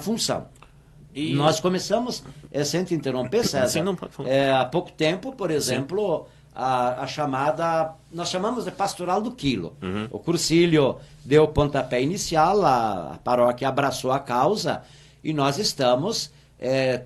A: função. E nós começamos, sem te interromper, César, há pouco tempo, por exemplo, a chamada, nós chamamos de Pastoral do Quilo. O Cursilho deu o pontapé inicial, a paróquia abraçou a causa e nós estamos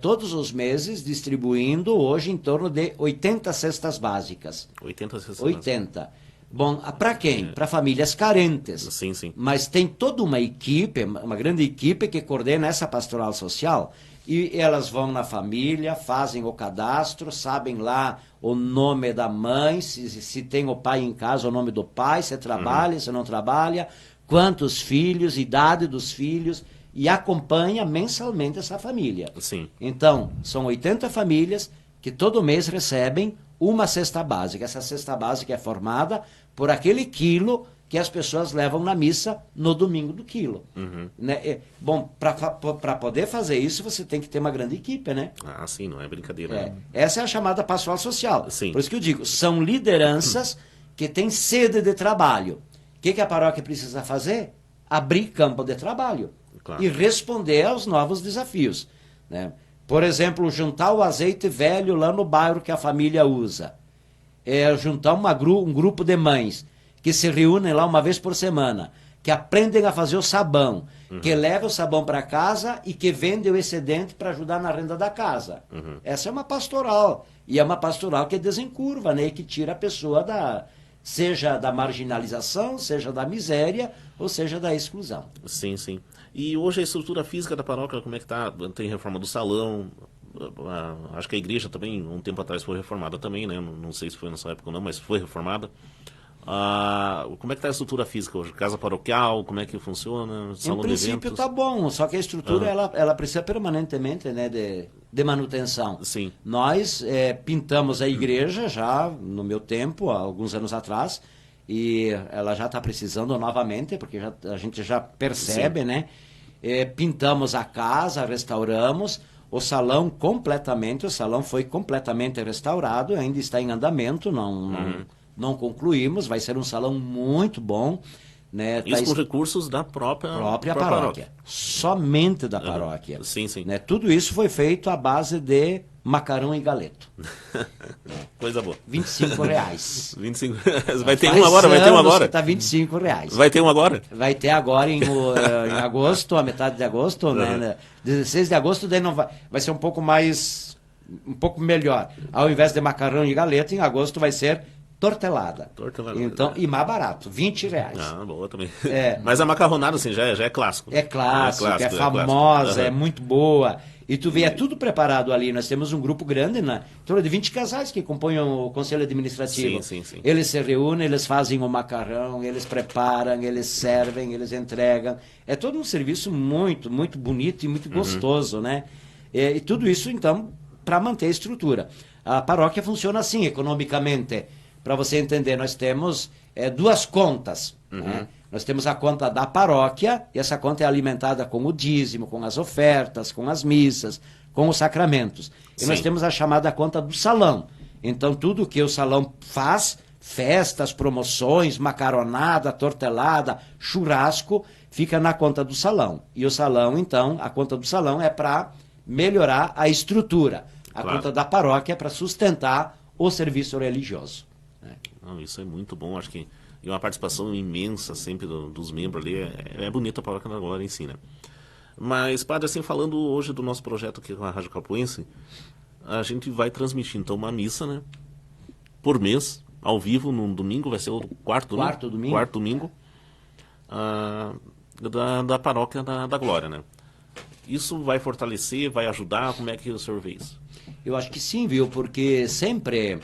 A: todos os meses distribuindo hoje em torno de 80 cestas básicas.
B: 80 cestas
A: 80. Bom, para quem? Para famílias carentes.
B: Sim, sim.
A: Mas tem toda uma equipe, uma grande equipe que coordena essa pastoral social. E elas vão na família, fazem o cadastro, sabem lá o nome da mãe, se tem o pai em casa, o nome do pai, se trabalha, se não trabalha, quantos filhos, idade dos filhos, e acompanha mensalmente essa família.
B: Sim.
A: Então, são 80 famílias que todo mês recebem uma cesta básica. Essa cesta básica é formada por aquele quilo que as pessoas levam na missa no domingo do quilo. Né? Bom, para poder fazer isso, você tem que ter uma grande equipe, né?
B: Ah, sim, não é brincadeira.
A: Essa é a chamada pastoral social.
B: Sim.
A: Por isso que eu digo, são lideranças que têm sede de trabalho. O que a paróquia precisa fazer? Abrir campo de trabalho.
B: Claro.
A: E responder aos novos desafios. Né? Por exemplo, juntar o azeite velho lá no bairro que a família usa. Juntar um grupo de mães que se reúnem lá uma vez por semana, que aprendem a fazer o sabão, que levam o sabão para casa e que vendem o excedente para ajudar na renda da casa. Essa é uma pastoral. E é uma pastoral que desencurva, né? E que tira a pessoa seja da marginalização, seja da miséria, ou seja da exclusão.
B: Sim, sim. E hoje a estrutura física da paróquia, como é que está? Tem reforma do salão, acho que a igreja também, um tempo atrás, foi reformada também, né? Não sei se foi nessa época ou não, mas foi reformada. Como é que está a estrutura física hoje? Casa paroquial, como é que funciona? Salão
A: em princípio está bom, só que a estrutura ela precisa permanentemente, né, de manutenção.
B: Sim.
A: Nós pintamos a igreja já no meu tempo, há alguns anos atrás, e ela já está precisando novamente, porque a gente já percebe,
B: Sim.
A: né? Pintamos a casa, restauramos o salão completamente, o salão foi completamente restaurado, ainda está em andamento, não concluímos, vai ser um salão muito bom. Né?
B: Isso com recursos da própria
A: paróquia. Somente da paróquia.
B: Sim, sim.
A: Né? Tudo isso foi feito à base de macarrão e galeto.
B: Coisa boa.
A: R$25.
B: 25. Vai ter um agora? Vai ter um agora?
A: Está R$25.
B: Vai ter um agora?
A: Vai ter agora em agosto, a metade de agosto, né? 16 de agosto, daí não vai ser um pouco melhor. Ao invés de macarrão e galeto, em agosto vai ser tortelada. Então, e mais barato, R$20.
B: Ah, boa também. Mas a macarronada, assim, já é clássico.
A: É clássico, é famosa, é muito boa. E tu vê, é tudo preparado ali. Nós temos um grupo grande, em torno de 20 casais que compõem o conselho administrativo.
B: Sim.
A: Eles se reúnem, eles fazem o macarrão, eles preparam, eles servem, eles entregam. É todo um serviço muito, muito bonito e muito gostoso, né? E tudo isso, então, para manter a estrutura. A paróquia funciona assim, economicamente. Para você entender, nós temos duas contas. Né? Nós temos a conta da paróquia, e essa conta é alimentada com o dízimo, com as ofertas, com as missas, com os sacramentos. E nós temos a chamada conta do salão. Então, tudo que o salão faz, festas, promoções, macaronada, tortelada, churrasco, fica na conta do salão. E o salão, então, a conta do salão é para melhorar a estrutura. A conta da paróquia é para sustentar o serviço religioso.
B: Não, isso é muito bom, acho que e uma participação imensa sempre dos membros ali, é bonita a paróquia da Glória em si, né? Mas, padre, assim, falando hoje do nosso projeto aqui com a Rádio Capoense, a gente vai transmitir, então, uma missa, né? Por mês, ao vivo, no domingo, vai ser o quarto domingo, da paróquia da Glória, né? Isso vai fortalecer, vai ajudar? Como é que o senhor vê isso?
A: Eu acho que sim, viu? Porque sempre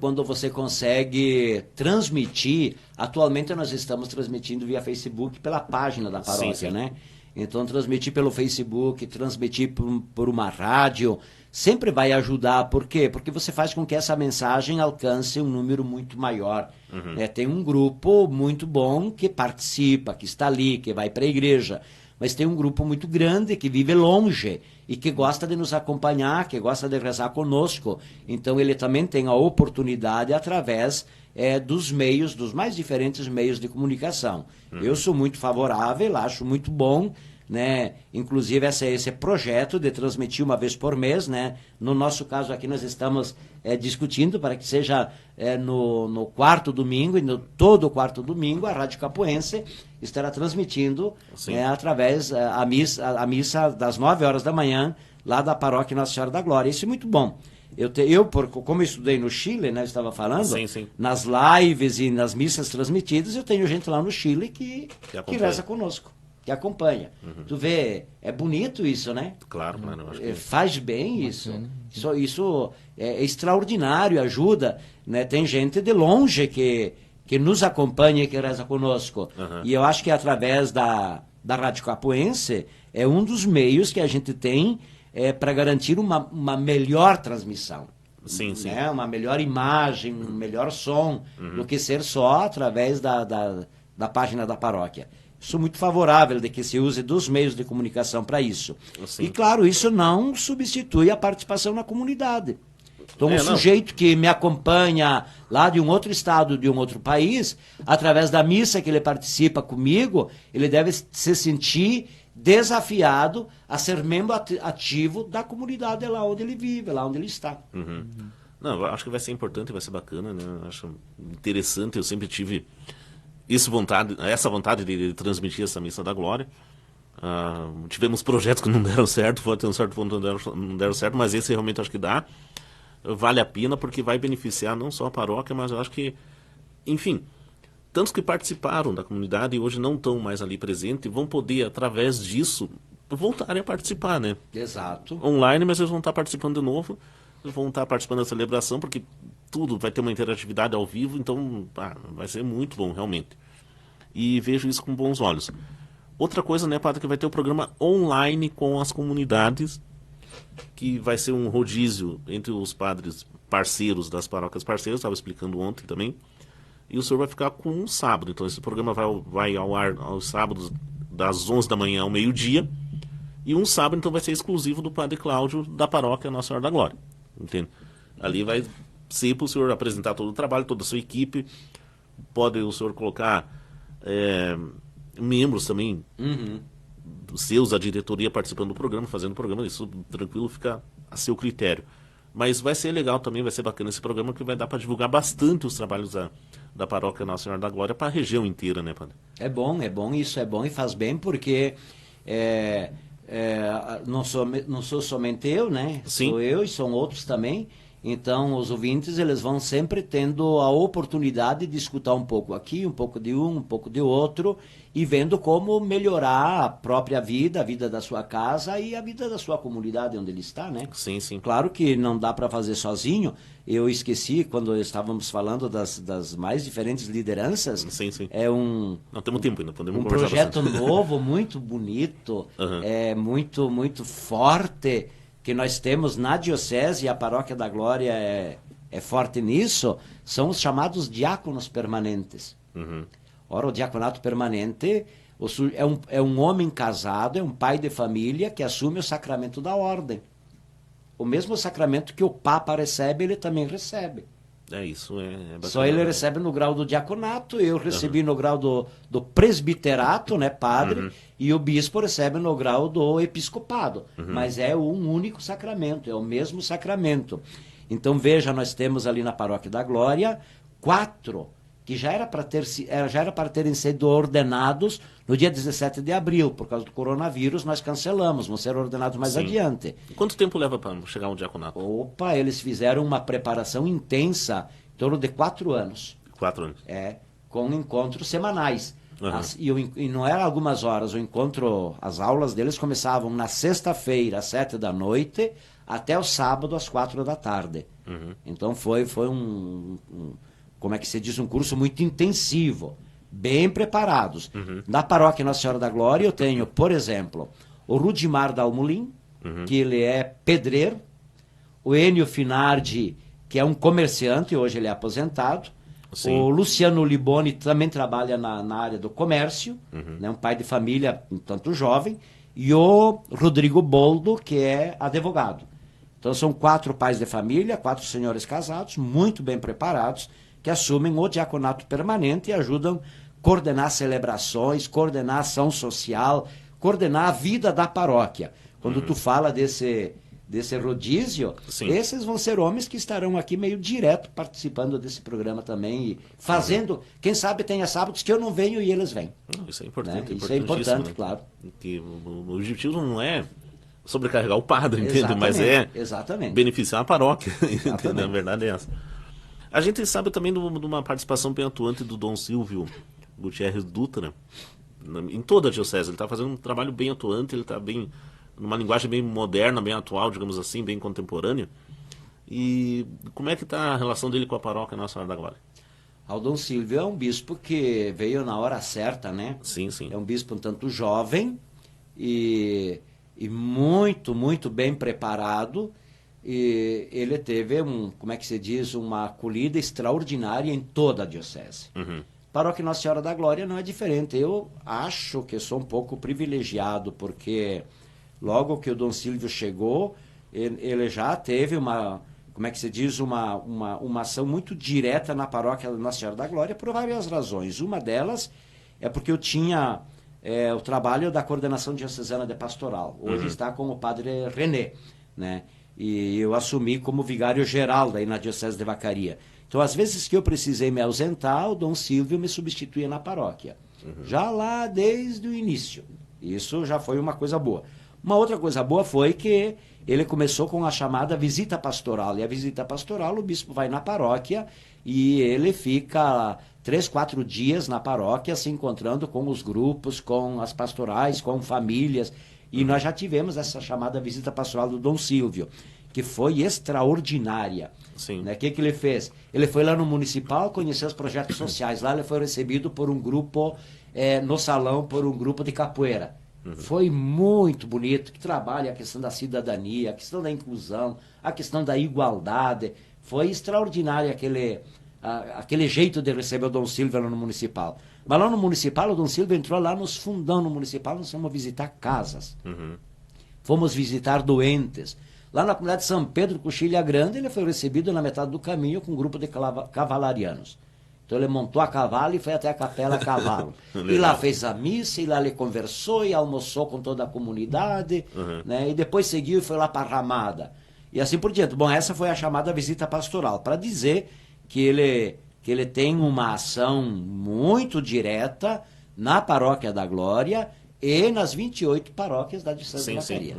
A: quando você consegue transmitir, atualmente nós estamos transmitindo via Facebook pela página da paróquia, né? Então, transmitir pelo Facebook, transmitir por uma rádio, sempre vai ajudar. Por quê? Porque você faz com que essa mensagem alcance um número muito maior. Tem um grupo muito bom que participa, que está ali, que vai para a igreja. Mas tem um grupo muito grande que vive longe e que gosta de nos acompanhar, que gosta de rezar conosco. Então ele também tem a oportunidade através dos mais diferentes meios de comunicação. Eu sou muito favorável, acho muito bom, né? Inclusive esse projeto de transmitir uma vez por mês, né? No nosso caso aqui nós estamos discutindo para que seja no quarto domingo, e todo o quarto domingo a Rádio Capoense estará transmitindo através a missa das 9 horas da manhã lá da paróquia Nossa Senhora da Glória. Isso é muito bom. Como eu estudei no Chile, né, eu estava falando, nas lives e nas missas transmitidas, eu tenho gente lá no Chile que reza conosco, que acompanha. Tu vê, é bonito isso, né?
B: Claro, eu acho que...
A: Faz bem isso. Isso é extraordinário, ajuda. Né? Tem gente de longe que nos acompanha e que reza conosco. E eu acho que através da Rádio Capoense é um dos meios que a gente tem para garantir uma melhor transmissão. Né? Uma melhor imagem, um melhor som, do que ser só através da página da paróquia. Sou muito favorável de que se use dos meios de comunicação para isso.
B: Sim.
A: E, claro, isso não substitui a participação na comunidade. Então,
B: não.
A: sujeito que me acompanha lá de um outro estado, de um outro país, através da missa que ele participa comigo, ele deve se sentir desafiado a ser membro ativo da comunidade lá onde ele vive, lá onde ele está.
B: Não, eu acho que vai ser importante, vai ser bacana, né? Eu acho interessante, eu sempre tive essa vontade de transmitir essa missa da glória. Tivemos projetos que não deram certo, foi até um certo ponto não deram certo, mas esse realmente acho que dá. Vale a pena porque vai beneficiar não só a paróquia, mas eu acho que, enfim, tantos que participaram da comunidade e hoje não estão mais ali presentes, vão poder, através disso, voltarem a participar, né?
A: Exato.
B: Online, mas eles vão estar participando de novo, vão estar participando da celebração, porque tudo vai ter uma interatividade ao vivo, então vai ser muito bom, realmente. E vejo isso com bons olhos. Outra coisa, né, Padre, que vai ter o programa online com as comunidades, que vai ser um rodízio entre os padres parceiros das paróquias parceiras, estava explicando ontem também, e o senhor vai ficar com um sábado. Então esse programa vai ao ar aos sábados das 11 da manhã ao meio-dia, e um sábado então vai ser exclusivo do Padre Cláudio da paróquia Nossa Senhora da Glória, entende? Ali vai ser para o senhor apresentar todo o trabalho, toda a sua equipe, pode o senhor colocar membros também seus, a diretoria participando do programa, fazendo o programa, isso tranquilo, fica a seu critério. Mas vai ser legal também, vai ser bacana esse programa, que vai dar para divulgar bastante os trabalhos da paróquia Nossa Senhora da Glória para a região inteira, né, Padre?
A: É bom, isso é bom e faz bem, porque não sou somente eu, né?
B: Sim.
A: Sou eu e são outros também. Então, os ouvintes, eles vão sempre tendo a oportunidade de escutar um pouco aqui, um pouco de um pouco de outro, e vendo como melhorar a própria vida, a vida da sua casa e a vida da sua comunidade onde ele está, né?
B: Sim, sim.
A: Claro que não dá para fazer sozinho. Eu esqueci, quando estávamos falando das mais diferentes lideranças,
B: Sim, sim.
A: Não
B: temos tempo ainda, podemos
A: um
B: conversar
A: projeto
B: bastante.
A: novo, muito bonito, muito, muito forte, que nós temos na Diocese, e a Paróquia da Glória é forte nisso, são os chamados diáconos permanentes. Ora, o diaconato permanente é um homem casado, é um pai de família que assume o sacramento da ordem. O mesmo sacramento que o Papa recebe, ele também recebe.
B: Isso é bacana.
A: Só ele recebe no grau do diaconato, eu recebi no grau do presbiterato, né, padre, e o bispo recebe no grau do episcopado. Mas é um único sacramento, é o mesmo sacramento. Então, veja, nós temos ali na Paróquia da Glória 4 que já era para terem sido ordenados no dia 17 de abril, por causa do coronavírus, nós cancelamos, vão ser ordenados mais adiante.
B: Quanto tempo leva para chegar um diaconato?
A: Opa, eles fizeram uma preparação intensa, em torno de 4 anos.
B: 4 anos.
A: Com encontros semanais. E não era algumas horas, as aulas deles começavam na sexta-feira, às 7 da noite, até o sábado, às 4 da tarde. Então foi como é que se diz, um curso muito intensivo, bem preparados. Na Paróquia Nossa Senhora da Glória eu tenho, por exemplo, o Rudimar Dalmolin, que ele é pedreiro, o Enio Finardi, que é um comerciante, hoje ele é aposentado, o Luciano Liboni também trabalha na área do comércio, né, um pai de família um tanto jovem, e o Rodrigo Boldo, que é advogado. Então são 4 pais de família, 4 senhores casados, muito bem preparados, que assumem o diaconato permanente e ajudam a coordenar celebrações, coordenar ação social, coordenar a vida da paróquia. Quando tu fala desse rodízio, esses vão ser homens que estarão aqui meio direto participando desse programa também e fazendo, quem sabe tenha sábados que eu não venho e eles vêm.
B: Isso é importante.
A: Né? Isso é importante, né? Claro.
B: Que o objetivo não é sobrecarregar o padre, entende? Mas é beneficiar a paróquia. Na verdade é essa. A gente sabe também de uma participação bem atuante do Dom Silvio Gutierrez Dutra em toda a diocese. Ele está fazendo um trabalho bem atuante, ele está bem numa linguagem bem moderna, bem atual, digamos assim, bem contemporânea. E como é que está a relação dele com a paróquia Nossa Senhora da Glória?
A: O Dom Silvio é um bispo que veio na hora certa, né?
B: Sim, sim.
A: É um bispo um tanto jovem e muito, muito bem preparado. E ele teve como é que se diz, uma acolhida extraordinária em toda a diocese. Paróquia Nossa Senhora da Glória não é diferente. Eu acho que sou um pouco privilegiado, porque logo que o Dom Silvio chegou, ele já teve uma, como é que se diz, uma ação muito direta na Paróquia Nossa Senhora da Glória por várias razões. Uma delas é porque eu tinha o trabalho da coordenação diocesana de pastoral. Hoje está com o padre René, né? E eu assumi como vigário geral daí na Diocese de Vacaria. Então, às vezes que eu precisei me ausentar, o Dom Silvio me substituía na paróquia. Já lá desde o início. Isso já foi uma coisa boa. Uma outra coisa boa foi que ele começou com a chamada visita pastoral. E a visita pastoral, o bispo vai na paróquia e ele fica 3, 4 dias na paróquia se encontrando com os grupos, com as pastorais, com famílias. E nós já tivemos essa chamada visita pastoral do Dom Silvio, que foi extraordinária.
B: Sim.
A: Né? O que ele fez? Ele foi lá no municipal, conheceu os projetos sociais. Lá ele foi recebido por um grupo, no salão, por um grupo de capoeira. Foi muito bonito, que trabalha a questão da cidadania, a questão da inclusão, a questão da igualdade. Foi extraordinário aquele jeito de receber o Dom Silvio lá no municipal. Mas lá no municipal, o Dom Silvio entrou lá nos fundão no municipal, nós fomos visitar casas. Fomos visitar doentes. Lá na comunidade de São Pedro, Coxilha Grande, ele foi recebido na metade do caminho com um grupo de cavalarianos. Então ele montou a cavalo e foi até a capela a cavalo. E lá fez a missa, e lá ele conversou e almoçou com toda a comunidade, né? E depois seguiu e foi lá para a Ramada. E assim por diante. Bom, essa foi a chamada visita pastoral, para dizer que ele tem uma ação muito direta na Paróquia da Glória e nas 28 paróquias da Diocese de Vacaria.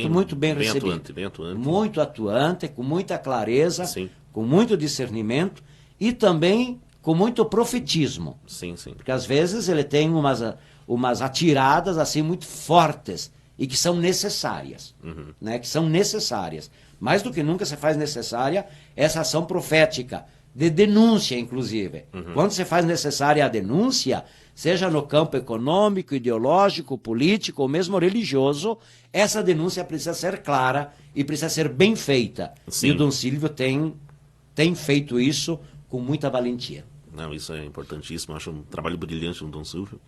A: Muito bem recebido.
B: Bem atuante.
A: Muito atuante, com muita clareza,
B: Sim.
A: com muito discernimento e também com muito profetismo.
B: Sim.
A: Porque às vezes ele tem umas atiradas assim muito fortes e que são necessárias. Né? Que são necessárias. Mais do que nunca se faz necessária essa ação profética, de denúncia, inclusive. Quando se faz necessária a denúncia, seja no campo econômico, ideológico, político ou mesmo religioso, essa denúncia precisa ser clara e precisa ser bem feita.
B: Sim.
A: E o Dom Silvio tem feito isso com muita valentia.
B: Não, isso é importantíssimo, acho um trabalho brilhante no Dom Silvio.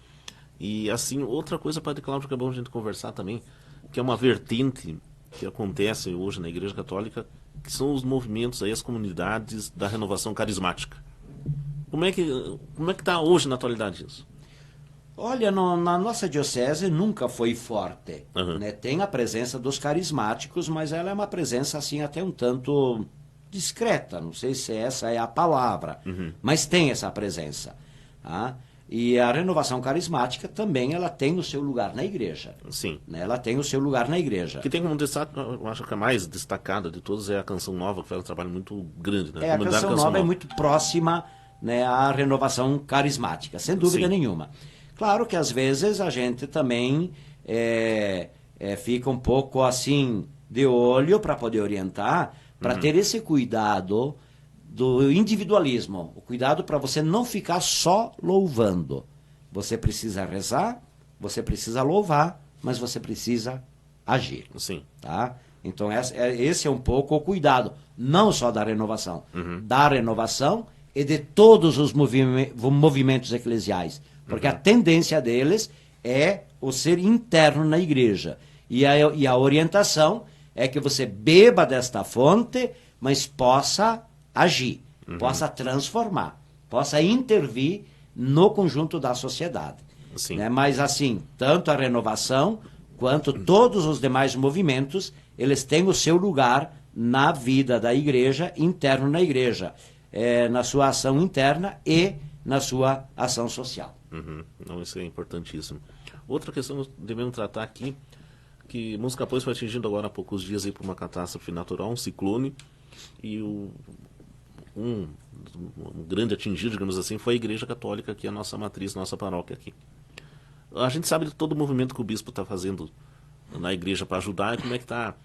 B: E assim, outra coisa, Padre Cláudio, que é bom a gente conversar também, que é uma vertente que acontece hoje na Igreja Católica, que são os movimentos aí, as comunidades da renovação carismática. Como é que está hoje na atualidade isso?
A: Olha, na nossa diocese nunca foi forte. Né? Tem a presença dos carismáticos, mas ela é uma presença assim até um tanto discreta, não sei se essa é a palavra, mas tem essa presença. Tá? E a renovação carismática também ela tem o seu lugar na igreja.
B: Sim.
A: Né? Ela tem o seu lugar na igreja.
B: Que tem como destaque, eu acho que a mais destacada de todas é a Canção Nova, que faz um trabalho muito grande. Né?
A: A Canção Nova é muito próxima, né, à renovação carismática, sem dúvida nenhuma. Claro que às vezes a gente também fica um pouco assim de olho para poder orientar, para ter esse cuidado do individualismo, o cuidado para você não ficar só louvando. Você precisa rezar, você precisa louvar, mas você precisa agir.
B: Sim.
A: Tá? Então esse é um pouco o cuidado, não só da renovação, da renovação e de todos os movimentos eclesiais, porque a tendência deles é o ser interno na igreja. E a orientação é que você beba desta fonte, mas possa agir, possa transformar, possa intervir no conjunto da sociedade. Né? Mas assim, tanto a renovação quanto todos os demais movimentos, eles têm o seu lugar na vida da igreja, interno na igreja, na sua ação interna e na sua ação social.
B: Não, isso é importantíssimo. Outra questão que devemos tratar aqui, que Montes Capões foi atingido agora há poucos dias aí por uma catástrofe natural, um ciclone, e um grande atingido, digamos assim, foi a Igreja Católica, que é a nossa matriz, nossa paróquia aqui. A gente sabe de todo o movimento que o bispo está fazendo na igreja para ajudar, e como é que está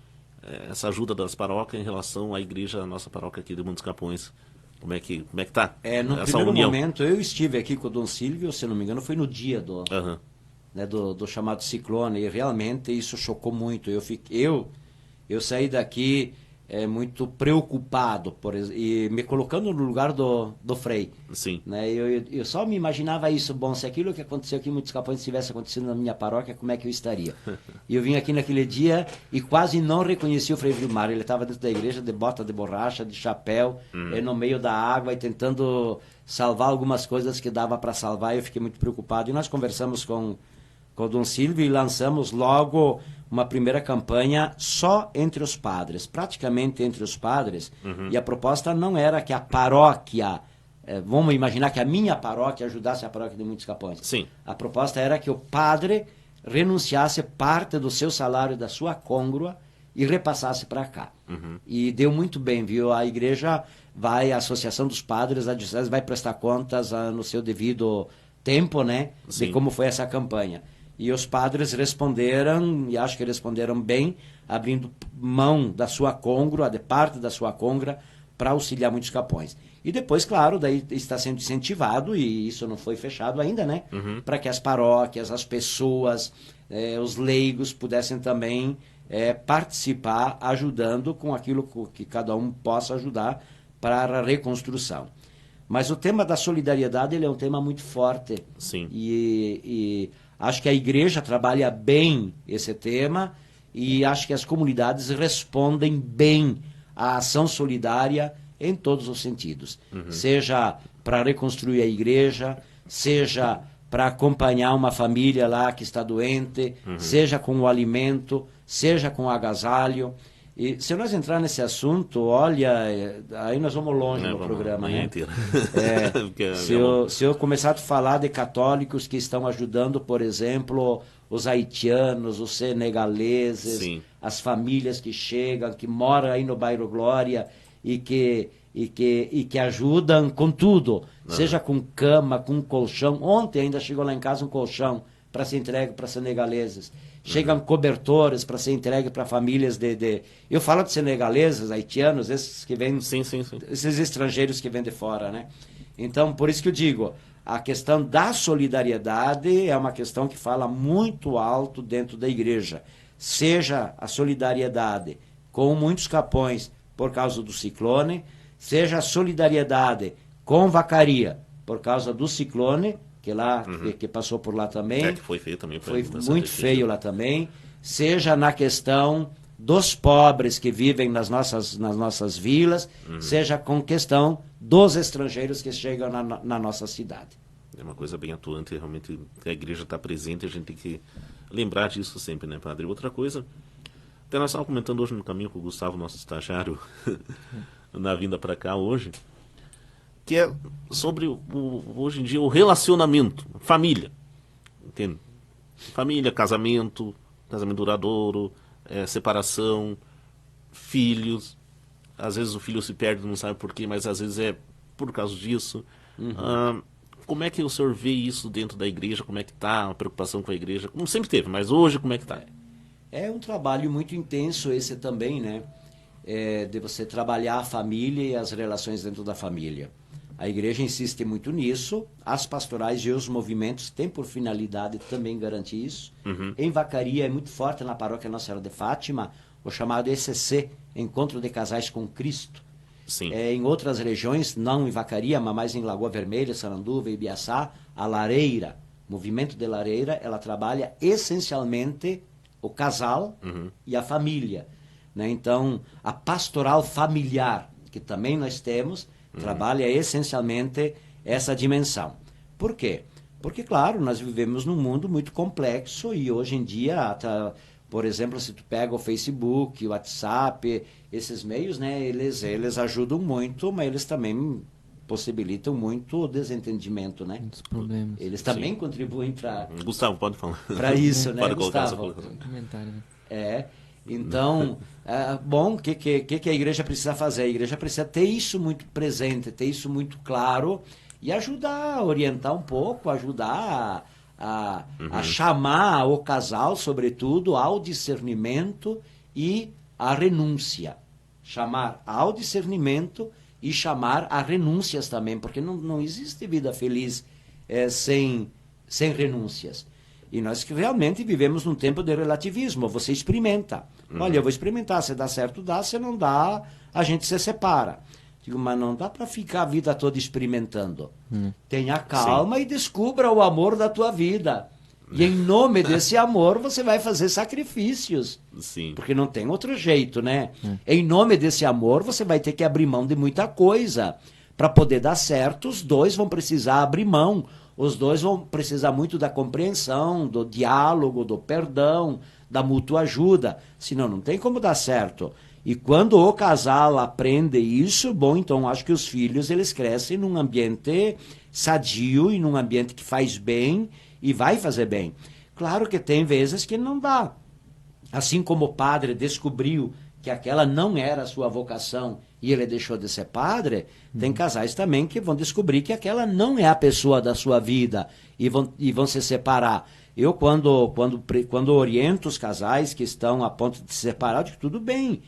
B: essa ajuda das paróquias em relação à igreja, a nossa paróquia aqui de Montes Capões. Como é que está
A: no
B: essa
A: primeiro
B: união?
A: momento, eu estive aqui com o Dom Silvio, se não me engano, foi no dia do chamado ciclone, e realmente isso chocou muito. Eu saí daqui muito preocupado e me colocando no lugar do Frei.
B: Sim.
A: Né? Eu só me imaginava isso. Bom, se aquilo que aconteceu aqui em Muitos Capões tivesse acontecido na minha paróquia, como é que eu estaria? E eu vim aqui naquele dia e quase não reconheci o Frei Vilmar. Ele estava dentro da igreja de bota de borracha, de chapéu, no meio da água e tentando salvar algumas coisas que dava para salvar. Eu fiquei muito preocupado. E nós conversamos com o Dom Silvio e lançamos logo uma primeira campanha só entre os padres, praticamente entre os padres. E a proposta não era que a paróquia, vamos imaginar que a minha paróquia ajudasse a paróquia de Muitos Capões.
B: Sim.
A: A proposta era que o padre renunciasse parte do seu salário, da sua côngrua, e repassasse para cá. E deu muito bem, viu? A igreja a Associação dos Padres, a diocese vai prestar contas no seu devido tempo, né?
B: Sim.
A: De como foi essa campanha. E os padres responderam, e acho que responderam bem, abrindo mão da sua côngrua, de parte da sua côngrua, para auxiliar Muitos Capões. E depois, claro, daí está sendo incentivado, e isso não foi fechado ainda, né? Para que as paróquias, as pessoas, os leigos pudessem também participar, ajudando com aquilo que cada um possa ajudar para a reconstrução. Mas o tema da solidariedade ele é um tema muito forte.
B: Sim.
A: E acho que a igreja trabalha bem esse tema e acho que as comunidades respondem bem à ação solidária em todos os sentidos. Seja para reconstruir a igreja, seja para acompanhar uma família lá que está doente, seja com o alimento, seja com o agasalho. E se nós entrar nesse assunto, olha, aí nós vamos longe no programa, né? Se eu começar a falar de católicos que estão ajudando, por exemplo, os haitianos, os senegaleses,
B: Sim.
A: as famílias que chegam, que moram aí no bairro Glória e que ajudam com tudo, seja com cama, com colchão. Ontem ainda chegou lá em casa um colchão para ser entregue para senegaleses. Chegam cobertores para ser entregue para famílias Eu falo de senegaleses, haitianos, esses que vêm...
B: Sim.
A: Esses estrangeiros que vêm de fora, né? Então, por isso que eu digo, a questão da solidariedade é uma questão que fala muito alto dentro da igreja. Seja a solidariedade com Muitos Capões por causa do ciclone, seja a solidariedade com Vacaria por causa do ciclone, que lá que passou por lá também.
B: Que foi feio também.
A: Foi muito feio lá também. Seja na questão dos pobres que vivem nas nossas vilas, seja com questão dos estrangeiros que chegam na nossa cidade.
B: É uma coisa bem atuante, realmente a igreja está presente, a gente tem que lembrar disso sempre, né, padre? Outra coisa, até nós estávamos comentando hoje no caminho com o Gustavo, nosso estagiário, na vinda para cá hoje, que é sobre hoje em dia o relacionamento, família, entende? Família, casamento duradouro, separação, filhos, às vezes o filho se perde, não sabe por quê, mas às vezes é por causa disso. Como é que o senhor vê isso dentro da igreja? Como é que está a preocupação com a igreja? Como sempre teve, mas hoje como é que está?
A: É um trabalho muito intenso esse também, né? De você trabalhar a família e as relações dentro da família. A igreja insiste muito nisso, as pastorais e os movimentos têm por finalidade também garantir isso. Em Vacaria é muito forte na paróquia Nossa Senhora de Fátima, o chamado ECC, Encontro de Casais com Cristo.
B: Sim.
A: Em outras regiões, não em Vacaria, mas mais em Lagoa Vermelha, Saranduva e Ibiaçá, a Lareira, movimento de Lareira, ela trabalha essencialmente o casal e a família. Né? Então, a pastoral familiar, que também nós temos, trabalha essencialmente essa dimensão. Por quê? Porque, claro, nós vivemos num mundo muito complexo e hoje em dia, por exemplo, se tu pega o Facebook, o WhatsApp, esses meios, né, eles ajudam muito, mas eles também possibilitam muito o desentendimento, né?
C: Muitos problemas.
A: Eles também contribuem para...
B: Gustavo, pode falar.
A: Para isso, né,
B: Pode colocar essa
A: Gustavo?
B: colocação.
C: Comentário, né?
A: Então, bom, o que a igreja precisa fazer? A igreja precisa ter isso muito presente, ter isso muito claro e ajudar a orientar um pouco, ajudar a chamar o casal, sobretudo, ao discernimento e à renúncia. Chamar ao discernimento e chamar a renúncias também, porque não existe vida feliz sem renúncias. E nós que realmente vivemos num tempo de relativismo. Você experimenta. Olha, eu vou experimentar. Se dá certo, dá. Se não dá, a gente se separa. Digo, mas não dá para ficar a vida toda experimentando. Tenha calma e descubra o amor da tua vida. E em nome desse amor, você vai fazer sacrifícios.
B: Sim.
A: Porque não tem outro jeito, né? Em nome desse amor, você vai ter que abrir mão de muita coisa. Para poder dar certo, os dois vão precisar abrir mão. Os dois vão precisar muito da compreensão, do diálogo, do perdão, da mútua ajuda. Senão não tem como dar certo. E quando o casal aprende isso, bom, então acho que os filhos eles crescem num ambiente sadio e num ambiente que faz bem e vai fazer bem. Claro que tem vezes que não dá. Assim como o padre descobriu que aquela não era a sua vocação e ele deixou de ser padre, tem casais também que vão descobrir que aquela não é a pessoa da sua vida e vão se separar. Eu, quando oriento os casais que estão a ponto de se separar, eu digo, tudo bem,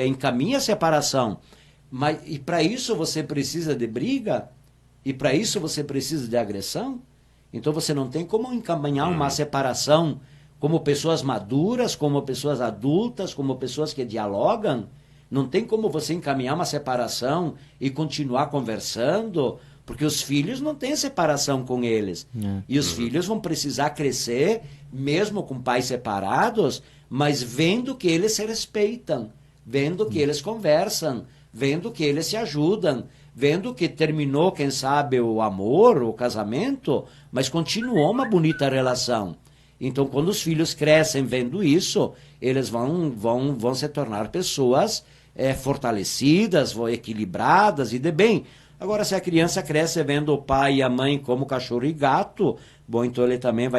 A: encaminha a separação. E para isso você precisa de briga? E para isso você precisa de agressão? Então você não tem como encaminhar uma separação como pessoas maduras, como pessoas adultas, como pessoas que dialogam. Não tem como você encaminhar uma separação e continuar conversando, porque os filhos não têm separação com eles. E os filhos vão precisar crescer, mesmo com pais separados, mas vendo que eles se respeitam, vendo que eles conversam, vendo que eles se ajudam, vendo que terminou, quem sabe, o amor, o casamento, mas continuou uma bonita relação. Então, quando os filhos crescem vendo isso, eles vão se tornar pessoas fortalecidas, equilibradas e de bem. Agora, se a criança cresce vendo o pai e a mãe como cachorro e gato, bom, então ele também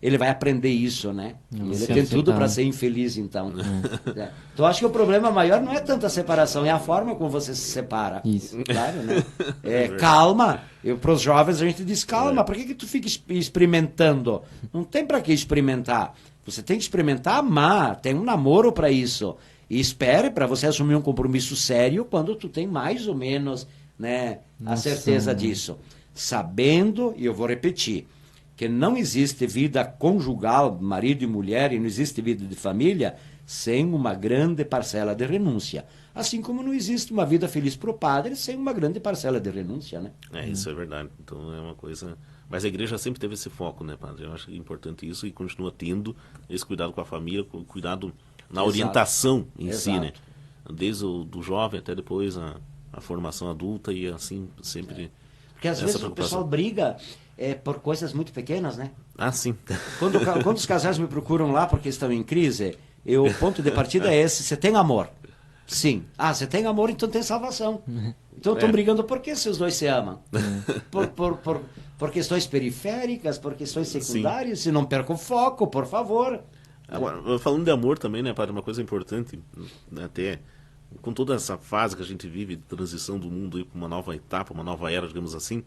A: ele vai aprender isso, né? Ele tem tudo para ser infeliz, então. Então, acho que o problema maior não é tanto a separação, é a forma como você se separa.
C: Isso.
A: Claro, né? Calma. Para os jovens a gente diz, calma, por que tu fica experimentando? Não tem para que experimentar. Você tem que experimentar amar, tem um namoro para isso. E espere para você assumir um compromisso sério quando tu tem mais ou menos, né, a certeza disso. Sabendo, e eu vou repetir, que não existe vida conjugal, marido e mulher, e não existe vida de família, sem uma grande parcela de renúncia. Assim como não existe uma vida feliz para o padre sem uma grande parcela de renúncia, né?
B: Isso é verdade. Então é uma coisa... Mas a igreja sempre teve esse foco, né, padre? Eu acho importante isso e continua tendo esse cuidado com a família, cuidado na orientação em si, né? Desde do jovem até depois a formação adulta e assim sempre...
A: Porque às vezes o pessoal briga por coisas muito pequenas, né?
B: Ah, sim.
A: Quando os casais me procuram lá porque estão em crise, o ponto de partida é esse: você tem amor? Sim. Ah, você tem amor, então tem salvação. Então estão brigando por que se os dois se amam? Por questões periféricas, por questões secundárias, se não perca o foco, por favor.
B: Agora, falando de amor também, né, padre, uma coisa importante, até com toda essa fase que a gente vive de transição do mundo para uma nova etapa, uma nova era, digamos assim,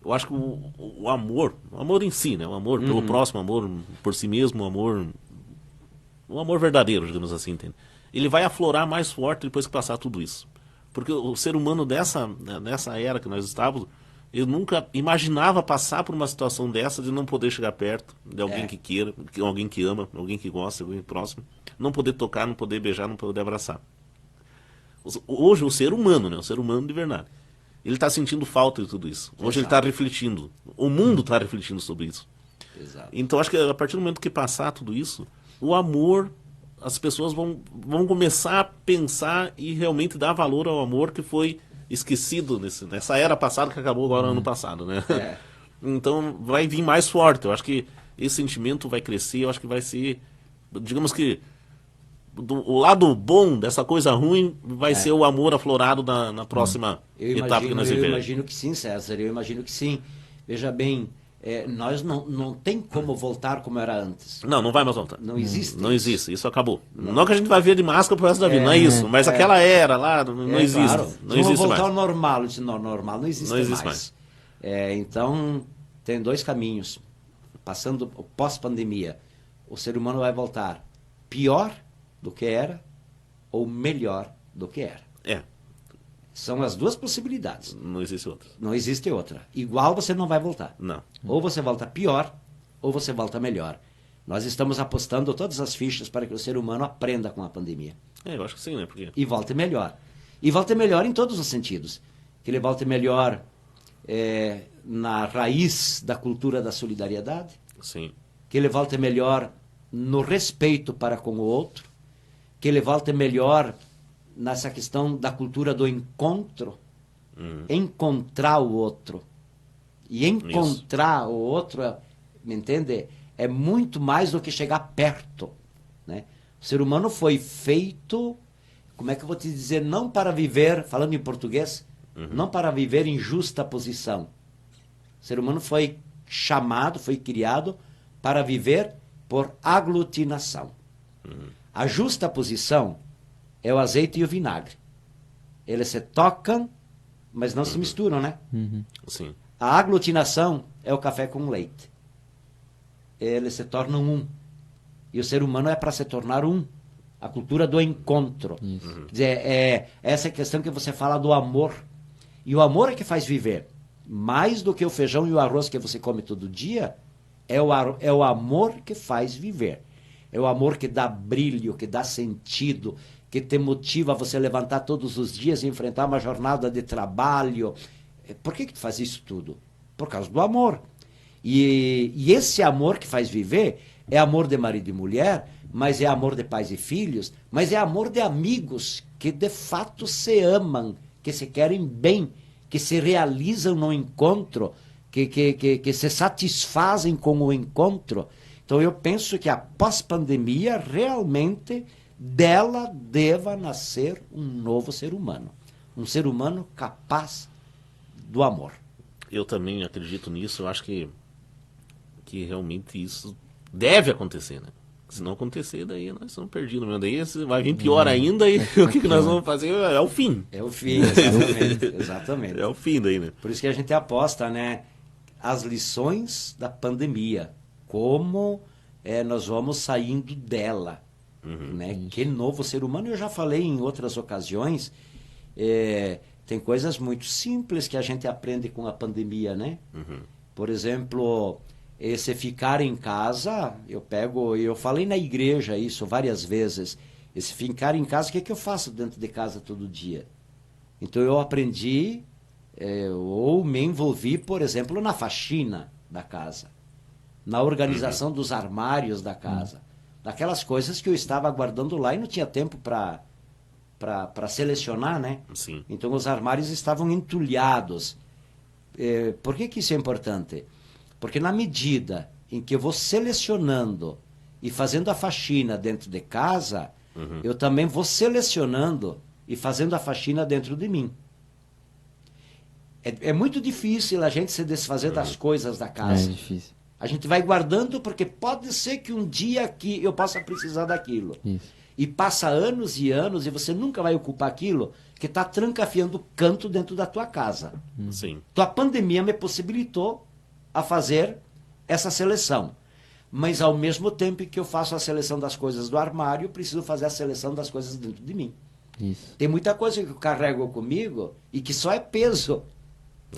B: eu acho que o amor em si, né, o amor pelo próximo, o amor por si mesmo, o amor verdadeiro, digamos assim, entende? Ele vai aflorar mais forte depois que passar tudo isso. Porque o ser humano nessa era que nós estávamos, eu nunca imaginava passar por uma situação dessa de não poder chegar perto de alguém que queira, alguém que ama, alguém que gosta, alguém próximo, não poder tocar, não poder beijar, não poder abraçar. Hoje o ser humano, né, o ser humano de verdade, ele está sentindo falta de tudo isso. Hoje ele está refletindo, o mundo está refletindo sobre isso.
A: Exato.
B: Então acho que a partir do momento que passar tudo isso, o amor, as pessoas vão começar a pensar e realmente dar valor ao amor que foi esquecido nessa era passada que acabou agora no ano passado, né? Então vai vir mais forte. Eu acho que esse sentimento vai crescer, eu acho que vai ser, digamos que o lado bom dessa coisa ruim vai ser o amor aflorado na próxima etapa que nós vivemos.
A: Eu imagino que sim, César, eu imagino que sim. Veja bem, nós não tem como voltar como era antes.
B: Não vai mais voltar.
A: Não existe.
B: Não existe, isso acabou. Não que a gente vai ver de máscara pro resto da vida, não é isso. Mas aquela era lá, não existe.
A: Claro.
B: Não existe
A: voltar
B: mais.
A: ao normal, normal não existe,
B: mais.
A: Então, tem dois caminhos. Passando o pós-pandemia, o ser humano vai voltar pior do que era ou melhor do que era. São as duas possibilidades.
B: Não existe outra.
A: Não existe outra. Igual você não vai voltar.
B: Não.
A: Ou você volta pior, ou você volta melhor. Nós estamos apostando todas as fichas para que o ser humano aprenda com a pandemia.
B: Eu acho que sim, né? Porque...
A: E volte melhor. E volte melhor em todos os sentidos. Que ele volte melhor na raiz da cultura da solidariedade.
B: Sim.
A: Que ele volte melhor no respeito para com o outro. Que ele volte melhor nessa questão da cultura do encontro. Encontrar o outro. E encontrar o outro, me entende? É muito mais do que chegar perto, né? O ser humano foi feito, como é que eu vou te dizer, não para viver, falando em português, não para viver em justa posição. O ser humano foi chamado, foi criado para viver por aglutinação. A justa posição é o azeite e o vinagre. Eles se tocam, mas não se misturam, né?
B: Sim.
A: A aglutinação é o café com leite. Eles se tornam um. E o ser humano é para se tornar um. A cultura do encontro. Quer dizer, essa questão que você fala do amor. E o amor é que faz viver. Mais do que o feijão e o arroz que você come todo dia, é o amor que faz viver. É o amor que dá brilho, que dá sentido, que te motiva a você levantar todos os dias e enfrentar uma jornada de trabalho. Por que tu faz isso tudo? Por causa do amor. E esse amor que faz viver é amor de marido e mulher, mas é amor de pais e filhos, mas é amor de amigos que de fato se amam, que se querem bem, que se realizam no encontro, que se satisfazem com o encontro. Então eu penso que a pós-pandemia realmente dela deva nascer um novo ser humano. Um ser humano capaz do amor.
B: Eu também acredito nisso, eu acho que realmente isso deve acontecer, né? Se não acontecer, daí nós estamos perdidos mesmo. Daí vai vir pior ainda e o que nós vamos fazer é o fim.
A: É o fim, exatamente. Exatamente.
B: É o fim daí, né?
A: Por isso que a gente aposta, né? As lições da pandemia. Como nós vamos saindo dela. Né? Que novo ser humano. Eu já falei em outras ocasiões. Tem coisas muito simples que a gente aprende com a pandemia, né? Por exemplo, esse ficar em casa, eu falei na igreja isso várias vezes, esse ficar em casa, o que eu faço dentro de casa todo dia? Então eu aprendi, ou me envolvi, por exemplo, na faxina da casa, na organização dos armários da casa, daquelas coisas que eu estava guardando lá e não tinha tempo para selecionar, né?
B: Sim.
A: Então os armários estavam entulhados. Por que isso é importante? Porque na medida em que eu vou selecionando e fazendo a faxina dentro de casa, eu também vou selecionando e fazendo a faxina dentro de mim. É muito difícil a gente se desfazer das coisas da casa.
C: É difícil.
A: A gente vai guardando porque pode ser que um dia aqui eu possa precisar daquilo.
C: Isso.
A: E passa anos e anos e você nunca vai ocupar aquilo que está trancafiando canto dentro da tua casa.
B: Sim.
A: Então a pandemia me possibilitou a fazer essa seleção. Mas ao mesmo tempo que eu faço a seleção das coisas do armário, eu preciso fazer a seleção das coisas dentro de mim.
C: Isso.
A: Tem muita coisa que eu carrego comigo e que só é peso,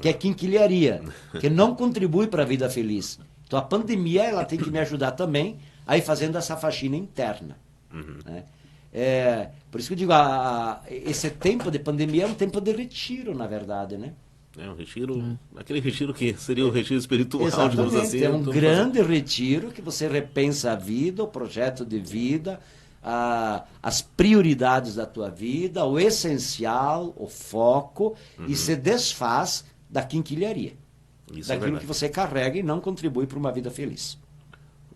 A: que é quinquilharia, que não contribui para a vida feliz. Então a pandemia ela tem que me ajudar também a ir fazendo essa faxina interna. Né? Por isso que eu digo, esse tempo de pandemia é um tempo de retiro, na verdade, né?
B: É um retiro, aquele retiro que seria o retiro espiritual,
A: Exatamente,
B: digamos assim.
A: é um grande retiro que você repensa a vida, o projeto de vida, as prioridades da tua vida, o essencial, o foco, e se desfaz da quinquilharia.
B: Isso é
A: daquilo
B: verdade.
A: que você carrega e não contribui para uma vida feliz.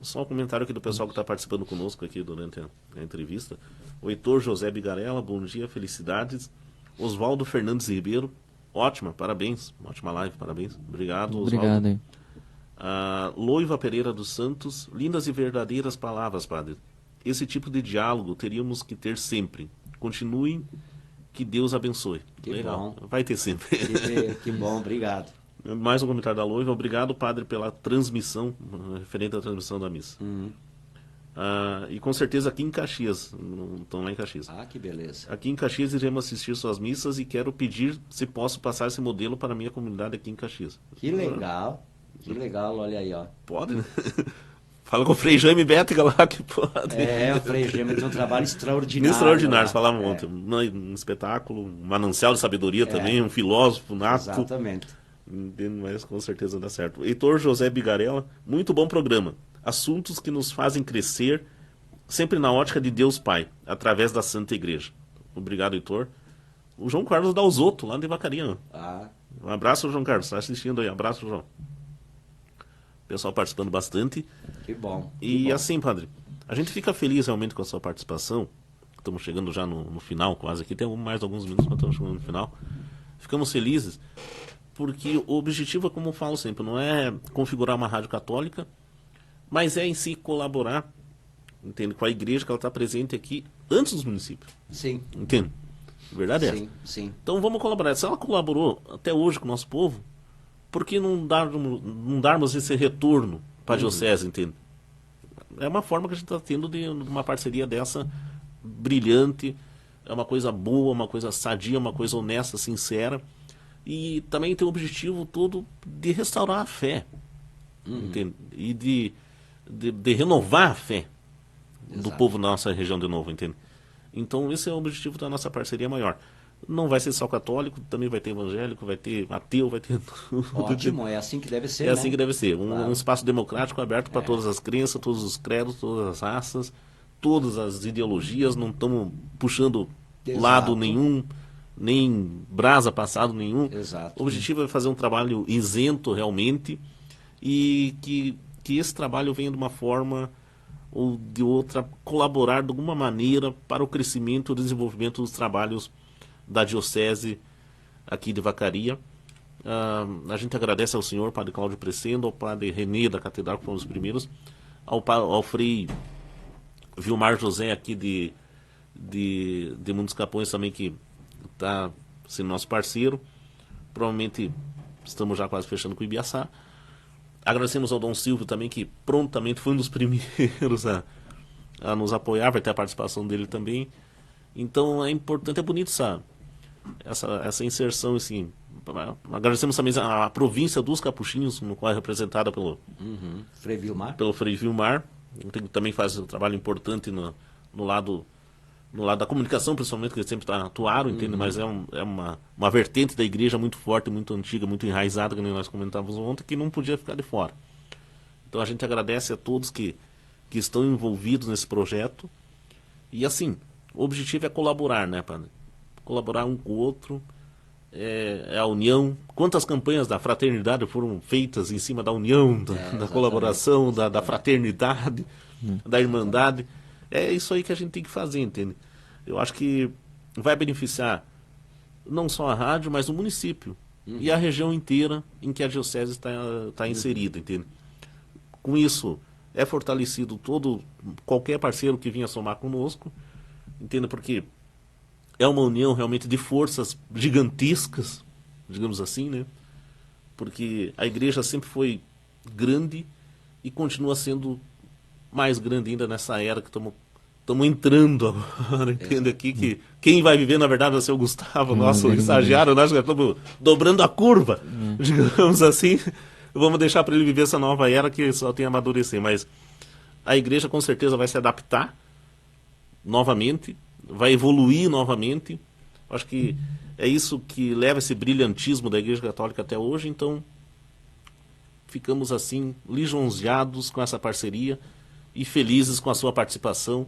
B: Só um comentário aqui do pessoal que está participando conosco aqui durante a entrevista. O Heitor José Bigarella, bom dia, felicidades. Oswaldo Fernandes Ribeiro, ótima, parabéns. Ótima live, parabéns. Obrigado, Oswaldo.
C: Obrigado aí.
B: Loiva Pereira dos Santos, lindas e verdadeiras palavras, padre. Esse tipo de diálogo teríamos que ter sempre. Continuem, que Deus abençoe.
A: Que
B: Legal,
A: bom.
B: vai ter sempre.
A: Que bom, obrigado.
B: Mais um comentário da Loiva. Obrigado, padre, pela transmissão, referente à transmissão da missa. E com certeza aqui em Caxias, estão lá em Caxias.
A: Que beleza.
B: Aqui em Caxias iremos assistir suas missas e quero pedir se posso passar esse modelo para a minha comunidade aqui em Caxias.
A: Que legal. Que legal, olha aí, ó.
B: Pode, né? Fala com o Frei Jaime Bétega lá que pode.
A: O Frei Jaime tem um trabalho extraordinário.
B: Extraordinário,
A: lá.
B: falavam ontem. Um espetáculo, um manancial de sabedoria também, um filósofo nato.
A: Exatamente.
B: Mas com certeza dá certo. Heitor José Bigarella, muito bom programa. Assuntos que nos fazem crescer, sempre na ótica de Deus Pai, através da Santa Igreja. Obrigado, Heitor. O João Carlos Dalzotto, lá de Vacaria. Um abraço, João Carlos. Está assistindo aí. Abraço, João. Pessoal participando bastante.
A: Que bom.
B: Assim, padre, a gente fica feliz realmente com a sua participação. Estamos chegando já no final, quase aqui. Tem mais alguns minutos, mas estamos chegando no final. Ficamos felizes porque o objetivo, como eu falo sempre, não é configurar uma rádio católica, mas é em si colaborar, entende, com a igreja que ela está presente aqui antes dos municípios.
A: Sim.
B: Entende? Verdade é essa.
A: Sim.
B: Então vamos colaborar. Se ela colaborou até hoje com o nosso povo, por que não darmos esse retorno para a diocese, entende? É uma forma que a gente está tendo de uma parceria dessa brilhante, é uma coisa boa, uma coisa sadia, uma coisa honesta, sincera, e também tem o objetivo todo de restaurar a fé, entende? E de renovar a fé do povo da nossa região de novo, entende? Então esse é o objetivo da nossa parceria maior. Não vai ser só católico, também vai ter evangélico, vai ter ateu, vai ter tudo.
A: Ótimo, é assim que deve ser,
B: É assim que deve ser. Um espaço democrático aberto para todas as crenças, todos os credos, todas as raças, todas as ideologias. Não estamos puxando lado nenhum, nem brasa passado nenhum.
A: Exato.
B: O objetivo é fazer um trabalho isento realmente e que esse trabalho venha de uma forma ou de outra colaborar de alguma maneira para o crescimento e o desenvolvimento dos trabalhos da diocese aqui de Vacaria. A gente agradece ao senhor Padre Cláudio Presendo, ao Padre Renê da Catedral, que foram os primeiros, ao Frei Vilmar José aqui de Mundo dos Capões também, que está sendo nosso parceiro. Provavelmente estamos já quase fechando com o Ibiaçá. Agradecemos ao Dom Silvio também, que prontamente foi um dos primeiros a nos apoiar, vai ter a participação dele também. Então é importante, é bonito essa inserção, assim. Agradecemos também a província dos Capuchinhos, no qual é representada pelo
A: Frei Vilmar.
B: Pelo Frei Vilmar. Também faz um trabalho importante no lado da comunicação, principalmente, que eles sempre atuaram, entende? Mas é uma vertente da igreja muito forte, muito antiga, muito enraizada, que nós comentávamos ontem, que não podia ficar de fora. Então a gente agradece a todos que estão envolvidos nesse projeto. E assim, o objetivo é colaborar, né, padre? Colaborar um com o outro, é a união. Quantas campanhas da fraternidade foram feitas em cima da união, da colaboração, da fraternidade, da irmandade. É isso aí que a gente tem que fazer, entende? Eu acho que vai beneficiar não só a rádio, mas o município e a região inteira em que a diocese está inserida, entende? Com isso, é fortalecido qualquer parceiro que vinha somar conosco, entende? Porque é uma união realmente de forças gigantescas, digamos assim, né? Porque a igreja sempre foi grande e continua sendo mais grande ainda nessa era que estamos entrando agora, entende? Aqui que quem vai viver, na verdade, vai ser o Gustavo, nosso estagiário, nós já estamos dobrando a curva, digamos assim. Vamos deixar para ele viver essa nova era que só tem a amadurecer, mas a igreja com certeza vai se adaptar novamente, vai evoluir novamente. Acho que é isso que leva esse brilhantismo da Igreja Católica até hoje. Então ficamos assim lisonjeados com essa parceria e felizes com a sua participação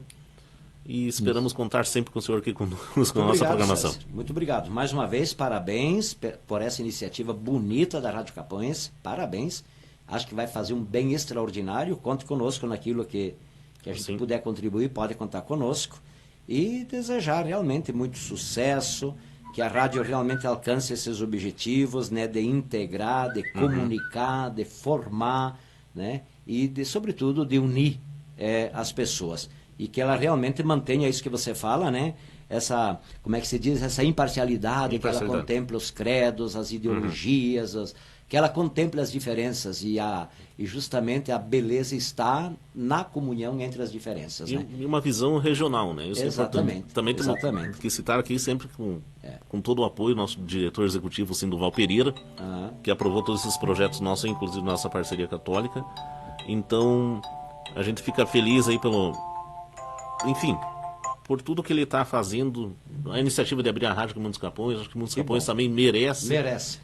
B: e esperamos contar sempre com o senhor aqui conosco na nossa programação.
A: César. Muito obrigado. Mais uma vez, parabéns por essa iniciativa bonita da Rádio Capões. Parabéns. Acho que vai fazer um bem extraordinário. Conte conosco naquilo que a gente puder contribuir, pode contar conosco. E desejar realmente muito sucesso, que a rádio realmente alcance esses objetivos, né, de integrar, de comunicar, de formar, né, e sobretudo de unir as pessoas, e que ela realmente mantenha isso que você fala, né, como é que se diz, essa imparcialidade, que ela
B: Imparcialidade.
A: contempla os credos, as ideologias, que ela contemple as diferenças e justamente a beleza está na comunhão entre as diferenças, né?
B: E uma visão regional, né? Isso
A: Exatamente,
B: é importante. Também temos
A: exatamente.
B: que citar aqui sempre com todo o apoio, nosso diretor executivo, Sindoval Pereira, que aprovou todos esses projetos nossos, inclusive nossa parceria católica. Então, a gente fica feliz aí enfim, por tudo que ele está fazendo, a iniciativa de abrir a rádio com Mundo dos Capões. Acho que Mundo dos Capões também merece,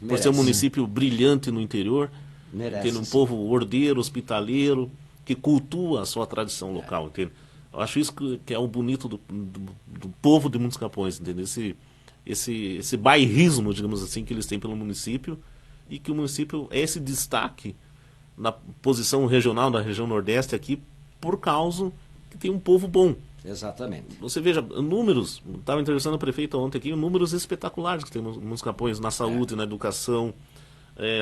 B: por ser um município brilhante no interior, tendo um povo ordeiro, hospitaleiro, que cultua a sua tradição local, entende? Eu acho isso que é o bonito do povo de Mundo dos Capões, entende? Esse bairrismo, digamos assim, que eles têm pelo município, e que o município é esse destaque na posição regional da região Nordeste aqui, por causa que tem um povo bom.
A: Exatamente.
B: Você veja, números, estava entrevistando o prefeito ontem aqui, números espetaculares que tem nos Capões, na saúde, na educação,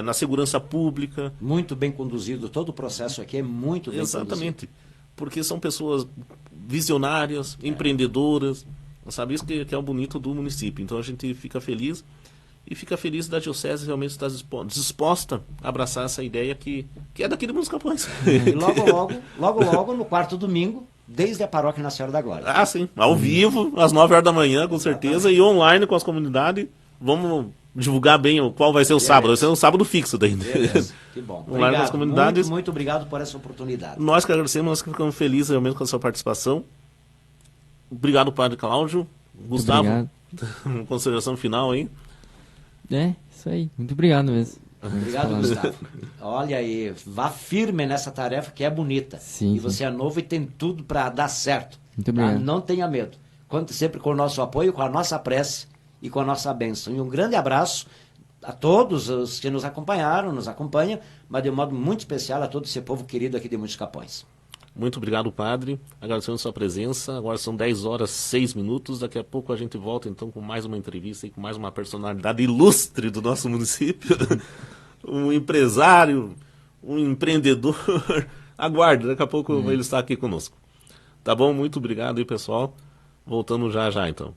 B: na segurança pública.
A: Muito bem conduzido, todo o processo aqui é muito bem
B: Exatamente, porque são pessoas visionárias, empreendedoras, sabe? Isso que é o bonito do município. Então a gente fica feliz, e fica feliz da Diocese realmente estar disposta a abraçar essa ideia que é daqui de Mundo dos Capões.
A: E logo, no quarto domingo, desde a Paróquia Nossa Senhora da Glória.
B: Ah, sim. Ao vivo, às 9 horas da manhã, com certeza, e online com as comunidades. Vamos divulgar bem qual vai ser o sábado. Vai ser um sábado fixo daí.
A: Beleza. Que bom.
B: Online com as comunidades.
A: Muito obrigado por essa oportunidade.
B: Nós que agradecemos, nós que ficamos felizes realmente com a sua participação. Obrigado, Padre Cláudio. Gustavo, consideração final aí.
C: Isso aí. Muito obrigado mesmo.
A: Obrigado, Gustavo. Olha aí, vá firme nessa tarefa que é bonita.
C: Sim,
A: e você é novo e tem tudo para dar certo.
C: Muito obrigado.
A: Não tenha medo. Conte sempre com o nosso apoio, com a nossa prece e com a nossa bênção. E um grande abraço a todos os que nos acompanharam, nos acompanham, mas de um modo muito especial a todo esse povo querido aqui de Muitos Capões.
B: Muito obrigado, Padre. Agradecemos a sua presença. Agora são 10 horas 6 minutos. Daqui a pouco a gente volta então com mais uma entrevista e com mais uma personalidade ilustre do nosso município. Um empresário, um empreendedor. Aguarde, daqui a pouco ele está aqui conosco. Tá bom? Muito obrigado aí, pessoal. Voltando já então.